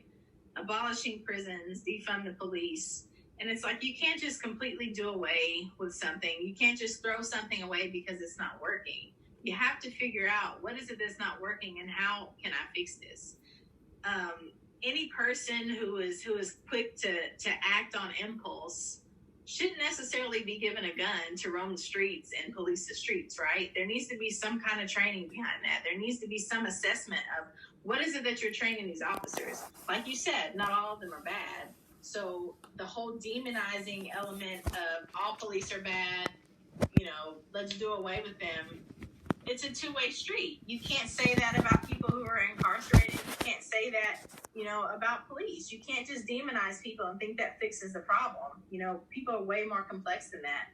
S2: Abolishing prisons, defund the police. And it's like, you can't just completely do away with something. You can't just throw something away because it's not working. You have to figure out, what is it that's not working, and how can I fix this? Any person who is quick to act on impulse shouldn't necessarily be given a gun to roam the streets and police the streets, right? There needs to be some kind of training behind that. There needs to be some assessment of, what is it that you're training these officers? Like you said, not all of them are bad. So the whole demonizing element of all police are bad, you know, let's do away with them. It's a two-way street. You can't say that about people who are incarcerated. You can't say that, you know, about police. You can't just demonize people and think that fixes the problem. You know, people are way more complex than that.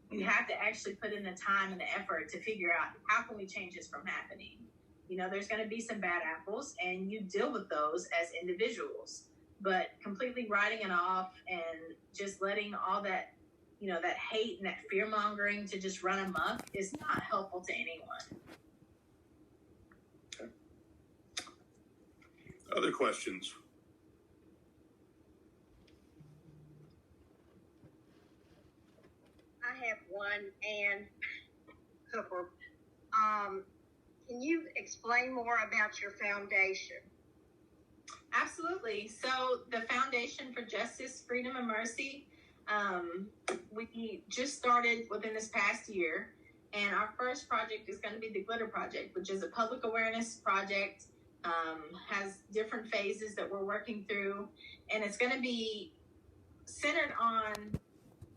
S2: You have to actually put in the time and the effort to figure out, how can we change this from happening? You know, there's going to be some bad apples, and you deal with those as individuals. But completely writing it off and just letting all that, you know, that hate and that fear mongering to just run amok is not helpful to anyone.
S3: Okay. Other questions?
S7: I have one, and Cooper. Can you explain more about your foundation?
S2: Absolutely. So the Foundation for Justice, Freedom, and Mercy, we just started within this past year, And our first project is going to be the Glitter Project, which is a public awareness project, has different phases that we're working through. And it's going to be centered on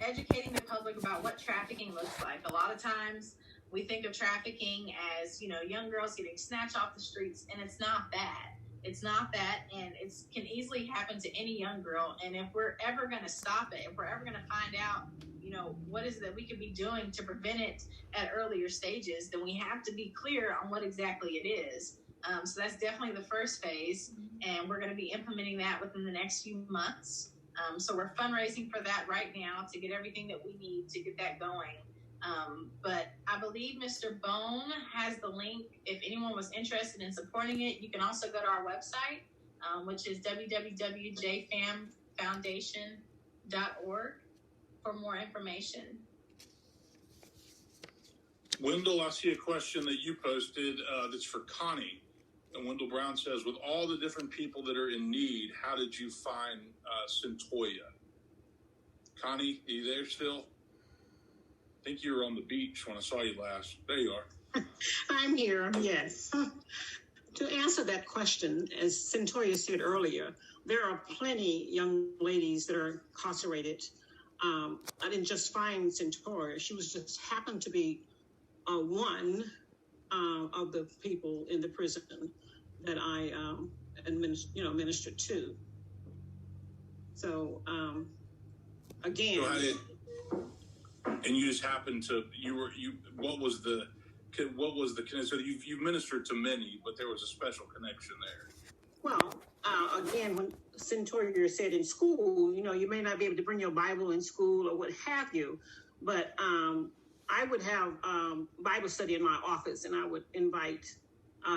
S2: educating the public about what trafficking looks like. A lot of times we think of trafficking as, young girls getting snatched off the streets, and it's not that. It's not that, and it can easily happen to any young girl. And if we're ever going to stop it, if we're ever going to find out, what is it that we could be doing to prevent it at earlier stages, then we have to be clear on what exactly it is. So that's definitely the first phase, and we're going to be implementing that within the next few months. So we're fundraising for that right now to get everything that we need to get that going. But I believe Mr. Bone has the link. If anyone was interested in supporting it, you can also go to our website, which is www.jfamfoundation.org for more information.
S3: Wendell, I see a question that you posted that's for Connie. And Wendell Brown says, with all the different people that are in need, how did you find Centoya? Connie, are you there still? I think you were on the beach when I saw you last. There you are.
S8: I'm here, yes. To answer that question, as Centoya said earlier, there are plenty young ladies that are incarcerated. I didn't just find Centoya. She was just happened to be one of the people in the prison that I ministered to. So again.
S3: So and you just happened to what was the so you've ministered to many, but there was a special connection there.
S8: Well, again, when Centoya said in school, you may not be able to bring your Bible in school or what have you, but I would have Bible study in my office, and I would invite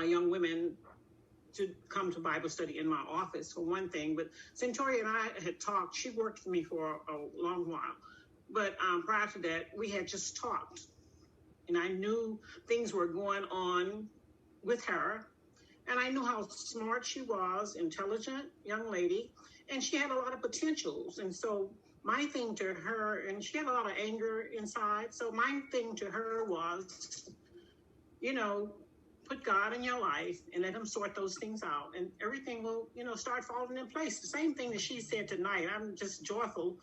S8: young women to come to Bible study in my office, for one thing. But Centoya and I had talked. She worked for me for a long while. But prior to that, we had just talked. And I knew things were going on with her. And I knew how smart she was, intelligent young lady. And she had a lot of potentials. And so my thing to her, and she had a lot of anger inside. So my thing to her was, put God in your life and let him sort those things out. And everything will, start falling in place. The same thing that she said tonight. I'm just joyful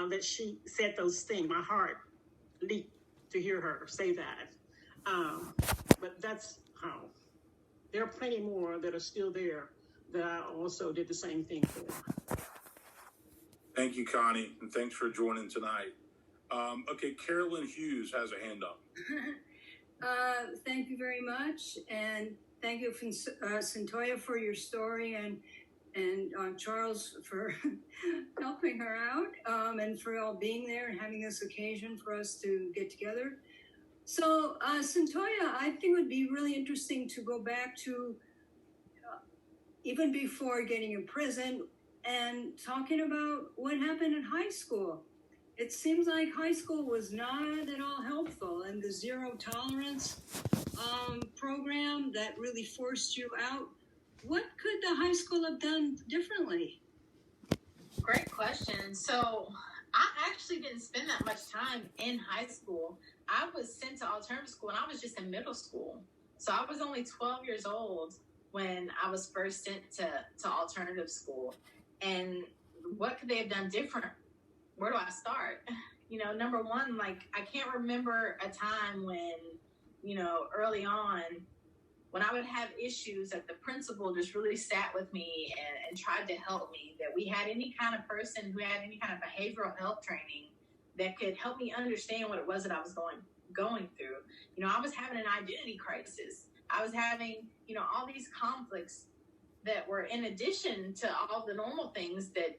S8: that she said those things. My heart leaped to hear her say that. But that's how. There are plenty more that are still there that I also did the same thing for.
S3: Thank you, Connie, and thanks for joining tonight. Okay, Carolyn Hughes has a hand up.
S9: Thank you very much, and thank you, Centoya, for your story, and Charles for helping her out, and for all being there and having this occasion for us to get together. So, Centoya, I think it would be really interesting to go back to even before getting in prison and talking about what happened in high school. It seems like high school was not at all helpful, and the zero tolerance program that really forced you out. What could the high school have done differently?
S2: Great question. So I actually didn't spend that much time in high school. I was sent to alternative school, and I was just in middle school. So I was only 12 years old when I was first sent to alternative school. And what could they have done different? Where do I start? Number one, I can't remember a time when, early on, when I would have issues, that the principal just really sat with me and tried to help me, that we had any kind of person who had any kind of behavioral health training that could help me understand what it was that I was going through. I was having an identity crisis. I was having, all these conflicts that were in addition to all the normal things that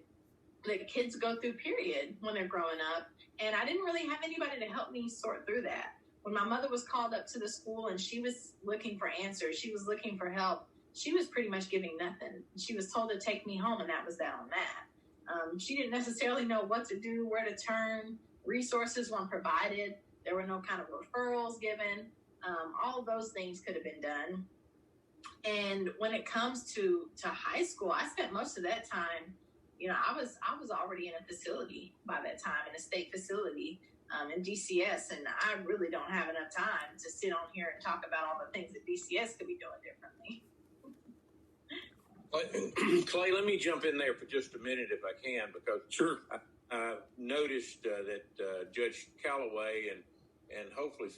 S2: kids go through, period, when they're growing up. And I didn't really have anybody to help me sort through that. When my mother was called up to the school and she was looking for answers, she was looking for help, she was pretty much giving nothing. She was told to take me home, and that was that on that. She didn't necessarily know what to do, where to turn. Resources weren't provided. There were no kind of referrals given. All of those things could have been done. And when it comes to high school, I spent most of that time, I was already in a facility by that time, in a state facility. in DCS, and I really don't have enough time to sit on here and talk about all the things that DCS could be doing differently.
S1: Clay, let me jump in there for just a minute if I can, because
S3: Sure.
S1: I noticed that Judge Calloway and hopefully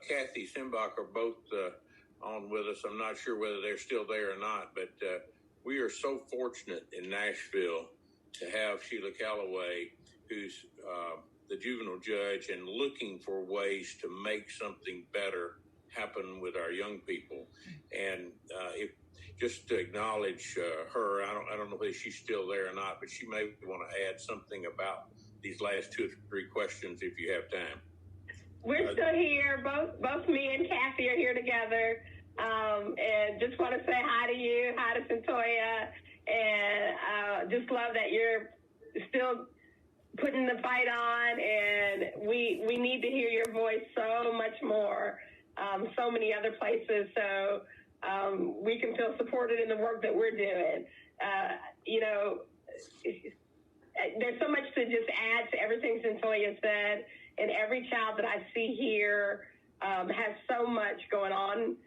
S1: Kathy Simbach are both on with us. I'm not sure whether they're still there or not, but we are so fortunate in Nashville to have Sheila Calloway, who's the juvenile judge, and looking for ways to make something better happen with our young people. And if just to acknowledge her, I don't know whether she's still there or not, but she may want to add something about these last 2 or 3 questions if you have time.
S10: We're still here. Both me and Kathy are here together. And just want to say hi to you, hi to Centoya, and just love that you're still putting the fight on, and we need to hear your voice so much more, so many other places, so we can feel supported in the work that we're doing. There's so much to just add to everything Centoya said, and every child that I see here has so much going on.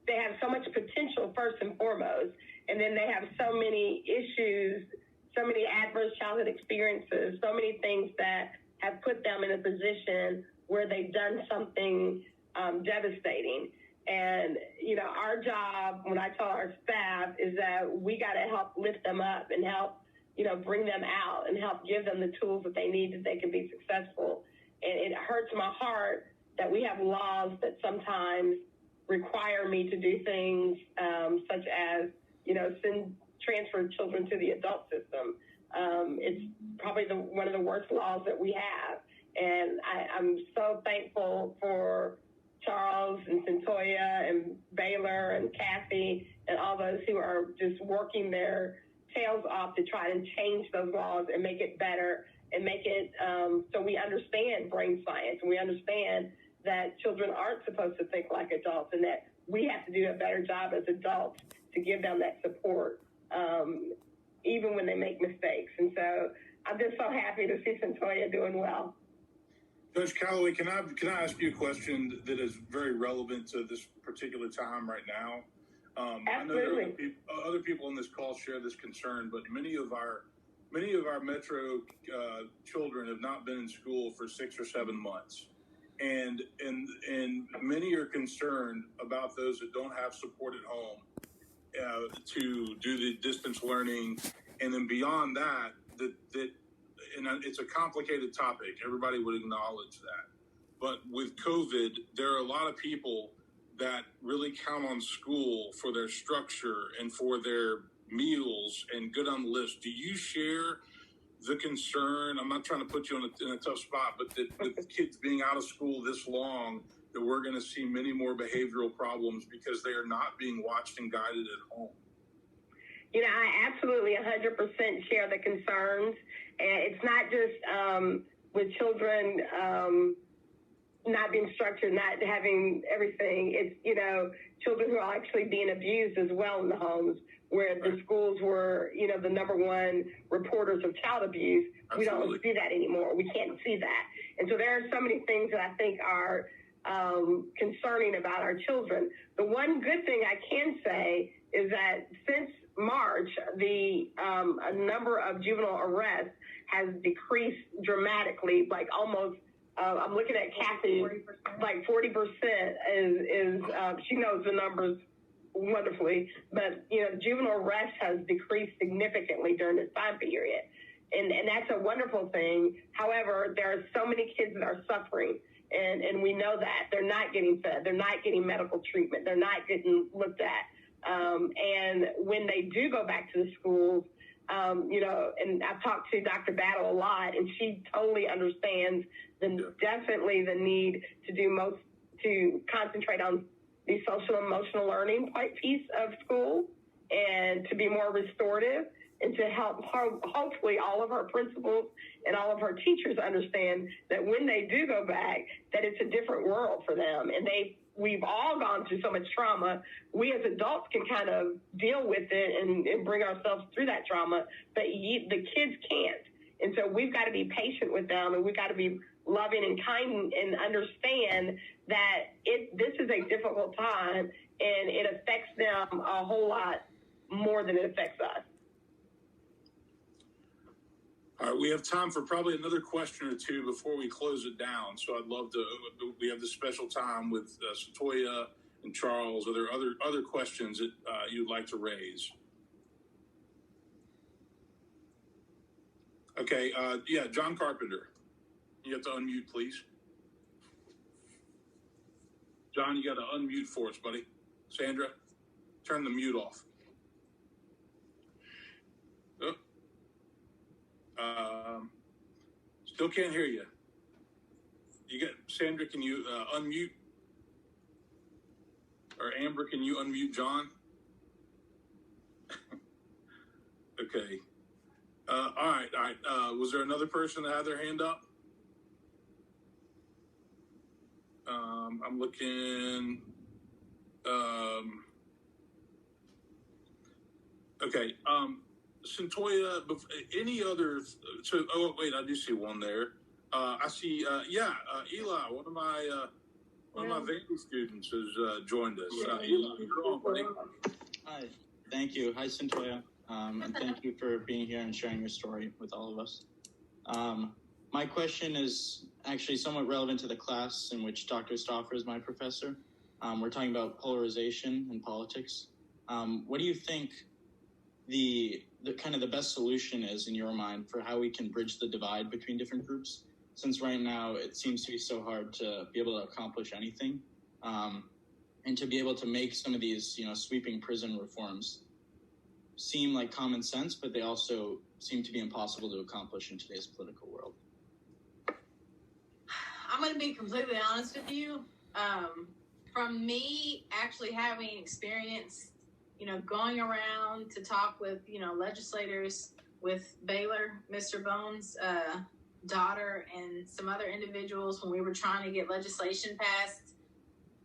S10: They have so much potential, first and foremost, and then they have so many issues, so many adverse childhood experiences, so many things that have put them in a position where they've done something devastating. And, our job, when I tell our staff, is that we got to help lift them up and help, bring them out and help give them the tools that they need that they can be successful. And it hurts my heart that we have laws that sometimes require me to do things such as, transfer children to the adult system. It's probably one of the worst laws that we have. And I'm so thankful for Charles and Centoya and Baylor and Kathy and all those who are just working their tails off to try and change those laws and make it better and make it so we understand brain science and we understand that children aren't supposed to think like adults and that we have to do a better job as adults to give them that support, even when they make mistakes. And so I'm just so happy to see Centoya doing well.
S3: Judge Calloway, can I ask you a question that is very relevant to this particular time right now?
S10: Absolutely.
S3: I know there are other people on this call share this concern, but many of our Metro children have not been in school for 6 or 7 months. And many are concerned about those that don't have support at home to do the distance learning, and then beyond that, and it's a complicated topic. Everybody would acknowledge that. But with COVID, there are a lot of people that really count on school for their structure and for their meals and good on the list. Do you share the concern? I'm not trying to put you in a tough spot, but that with kids being out of school this long, that we're going to see many more behavioral problems because they are not being watched and guided at home.
S10: I absolutely 100% share the concerns. And it's not just with children not being structured, not having everything. It's, children who are actually being abused as well in the homes, where the schools were, the number one reporters of child abuse. Absolutely. We don't see that anymore. We can't see that. And so there are so many things that I think are concerning about our children. The one good thing I can say is that since March, the number of juvenile arrests has decreased dramatically, like almost, I'm looking at Kathy, 40%. Like 40% is she knows the numbers wonderfully, but, juvenile arrest has decreased significantly during this time period. And that's a wonderful thing. However, there are so many kids that are suffering, and we know that they're not getting fed, they're not getting medical treatment, they're not getting looked at. And when they do go back to the schools, and I've talked to Dr. Battle a lot, and she totally understands definitely the need to concentrate on the social emotional learning piece of school and to be more restorative and to help hopefully all of our principals and all of our teachers understand that when they do go back, that it's a different world for them. And we've all gone through so much trauma. We as adults can kind of deal with it and bring ourselves through that trauma, but the kids can't. And so we've got to be patient with them, and we've got to be loving and kind and understand that this is a difficult time and it affects them a whole lot more than it affects us.
S3: All right, we have time for probably another question or two before we close it down. So I'd love to. We have this special time with Cyntoia and Charles. Are there other questions that you'd like to raise? Okay, yeah, John Carpenter. You have to unmute, please. John, you got to unmute for us, buddy. Sandra, turn the mute off. Still can't hear you. Sandra, can you unmute? Or Amber, can you unmute John? Okay. All right. Was there another person that had their hand up? I'm looking. Okay. Cyntoia, any others? So, oh wait, I do see one there. I see. Eli, one of my Vandy students has joined us. Eli, you're on, buddy.
S11: Hi. Thank you. Hi, Cyntoia. And thank you for being here and sharing your story with all of us. My question is actually somewhat relevant to the class in which Dr. Stauffer is my professor. We're talking about polarization in politics. What do you think the kind of the best solution is in your mind for how we can bridge the divide between different groups? Since right now it seems to be so hard to be able to accomplish anything, and to be able to make some of these, sweeping prison reforms seem like common sense, but they also seem to be impossible to accomplish in today's political world.
S2: I'm going to be completely honest with you. From me actually having experience, going around to talk with, legislators, with Baylor, Mr. Bones' daughter, and some other individuals when we were trying to get legislation passed,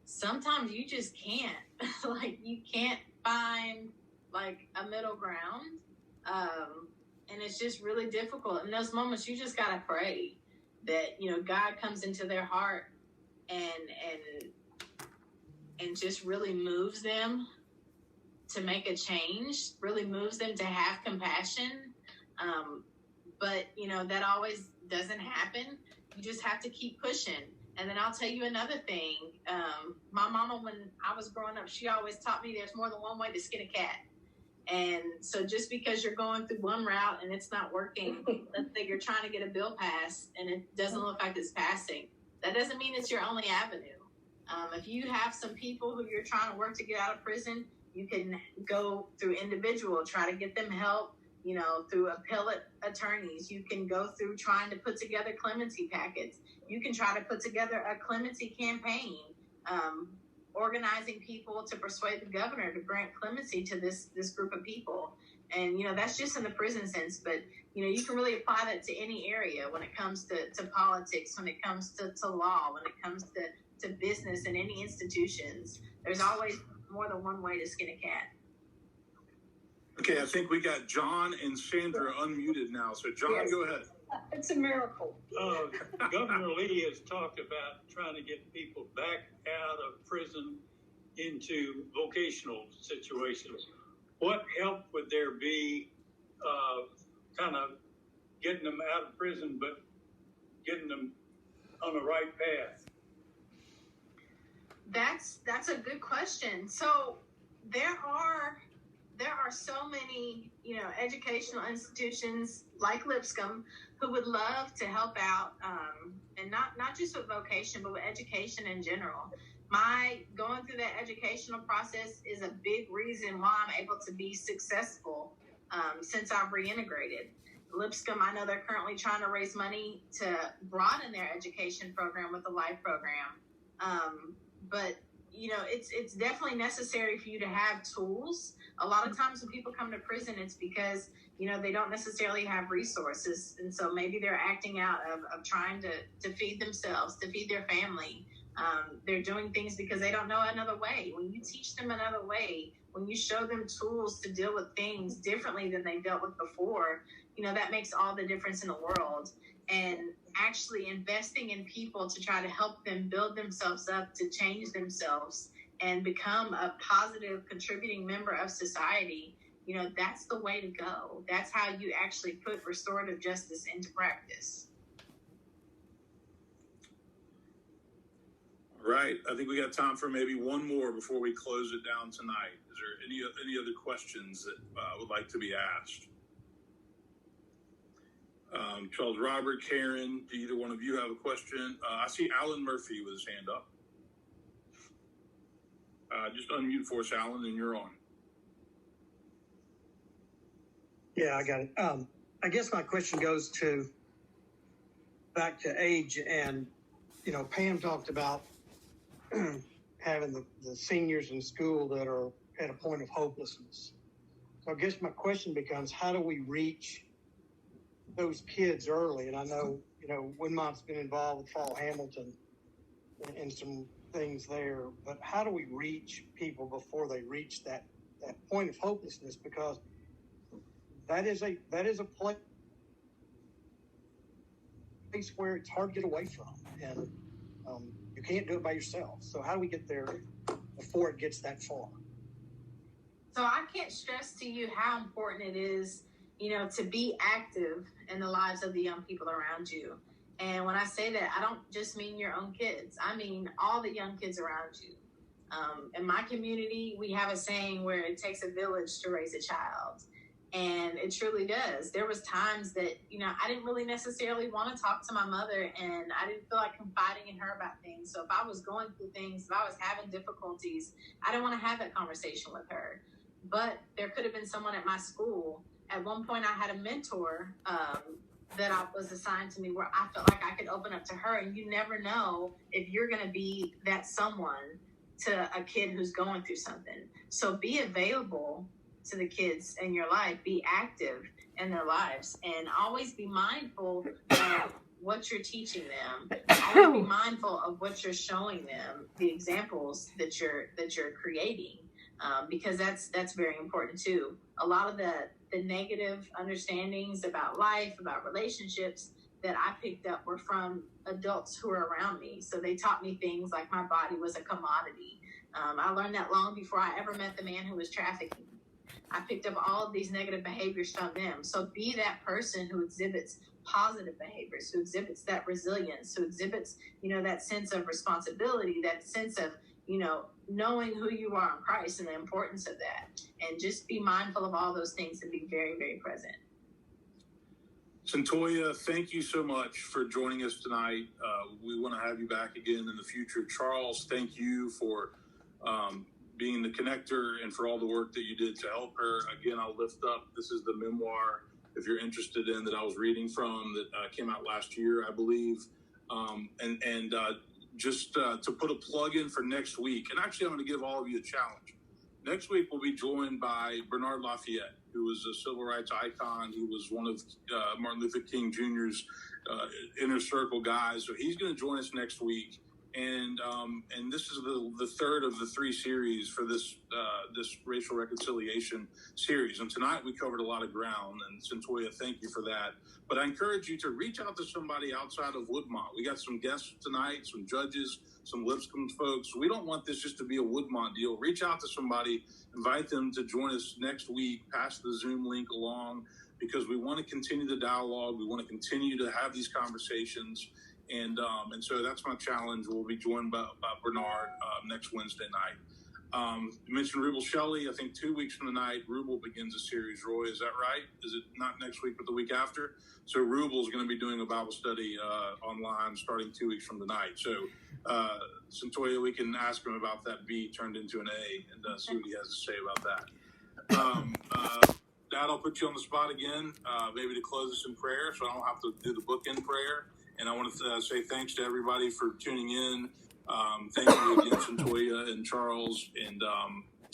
S2: sometimes you just can't. You can't find, a middle ground. And it's just really difficult. In those moments, you just got to pray that, God comes into their heart and just really moves them to make a change, really moves them to have compassion. But, that always doesn't happen. You just have to keep pushing. And then I'll tell you another thing. My mama, when I was growing up, she always taught me there's more than one way to skin a cat. And so just because you're going through one route and it's not working, let's say you're trying to get a bill passed and it doesn't look like it's passing, that doesn't mean it's your only avenue. If you have some people who you're trying to work to get out of prison, you can go through individual, try to get them help, through appellate attorneys. You can go through trying to put together clemency packets. You can try to put together a clemency campaign, organizing people to persuade the governor to grant clemency to this group of people. And, that's just in the prison sense, but, you can really apply that to any area when it comes to politics, when it comes to law, when it comes to business and any institutions. There's always more than one way to skin a cat.
S3: Okay, I think we got John and Sandra unmuted now. So, John,
S7: Yes.
S3: Go ahead.
S7: It's a miracle.
S12: Governor Lee has talked about trying to get people back out of prison into vocational situations. What help would there be kind of getting them out of prison, but getting them on the right path?
S2: That's a good question. So there are so many, educational institutions like Lipscomb who would love to help out, and not just with vocation, but with education in general. My going through that educational process is a big reason why I'm able to be successful since I've reintegrated. Lipscomb, I know they're currently trying to raise money to broaden their education program with the LIFE program. But, it's definitely necessary for you to have tools. A lot of times when people come to prison, it's because, they don't necessarily have resources. And so maybe they're acting out of trying to feed themselves, to feed their family. They're doing things because they don't know another way. When you teach them another way, when you show them tools to deal with things differently than they dealt with before, that makes all the difference in the world. And actually investing in people to try to help them build themselves up, to change themselves and become a positive contributing member of society, that's the way to go. That's how you actually put restorative justice into practice.
S3: All right. I think we got time for maybe one more before we close it down tonight. Is there any other questions that would like to be asked? Charles, Robert, Karen, do either one of you have a question? I see Alan Murphy with his hand up. Just unmute for us, Alan, and you're on.
S13: Yeah, I got it. I guess my question goes back to age, and Pam talked about having the seniors in school that are at a point of hopelessness. So I guess my question becomes, how do we reach those kids early? And I know, Woodmont's been involved with Fall Hamilton and some things there, but how do we reach people before they reach that point of hopelessness? Because that is a place where it's hard to get away from, and you can't do it by yourself. So how do we get there before it gets that far?
S2: So I can't stress to you how important it is, to be active in the lives of the young people around you. And when I say that, I don't just mean your own kids. I mean all the young kids around you. In my community, we have a saying where it takes a village to raise a child. And it truly does. There was times that, I didn't really necessarily want to talk to my mother, and I didn't feel like confiding in her about things. So if I was going through things, if I was having difficulties, I didn't want to have that conversation with her. But there could have been someone at my school. At one point, I had a mentor that was assigned to me where I felt like I could open up to her. And you never know if you're going to be that someone to a kid who's going through something. So be available to the kids in your life, be active in their lives, and always be mindful of what you're teaching them. Always be mindful of what you're showing them, the examples that you're creating, because that's very important too. A lot of the negative understandings about life, about relationships that I picked up were from adults who were around me. So they taught me things like my body was a commodity. I learned that long before I ever met the man who was trafficking. I picked up all of these negative behaviors from them. So be that person who exhibits positive behaviors, who exhibits that resilience, who exhibits, that sense of responsibility, that sense of, knowing who you are in Christ and the importance of that. And just be mindful of all those things and be very, very present.
S3: Cyntoia, thank you so much for joining us tonight. We want to have you back again in the future. Charles, thank you for being the connector and for all the work that you did to help her. Again, I'll lift up, this is the memoir, if you're interested in, that I was reading from, that came out last year, I believe. Just to put a plug in for next week, and actually I'm going to give all of you a challenge. Next week we'll be joined by Bernard Lafayette, who was a civil rights icon. He was one of Martin Luther King Jr.'s inner circle guys. So he's going to join us next week. And this is the third of the 3 series for this racial reconciliation series. And tonight we covered a lot of ground, and Cyntoia, thank you for that. But I encourage you to reach out to somebody outside of Woodmont. We got some guests tonight, some judges, some Lipscomb folks. We don't want this just to be a Woodmont deal. Reach out to somebody, invite them to join us next week, pass the Zoom link along, because we want to continue the dialogue. We want to continue to have these conversations. And so that's my challenge. We'll be joined by Bernard next Wednesday night. You mentioned Rubel Shelley. I think 2 weeks from tonight, Rubel begins a series. Roy, is that right? Is it not next week, but the week after? So Rubel is going to be doing a Bible study online starting 2 weeks from tonight. So Cyntoia, we can ask him about that B turned into an A and see what he has to say about that. Dad, I'll put you on the spot again, maybe to close us in prayer, so I don't have to do the bookend prayer. And I want to say thanks to everybody for tuning in. Thank you again, Cyntoia and Charles. And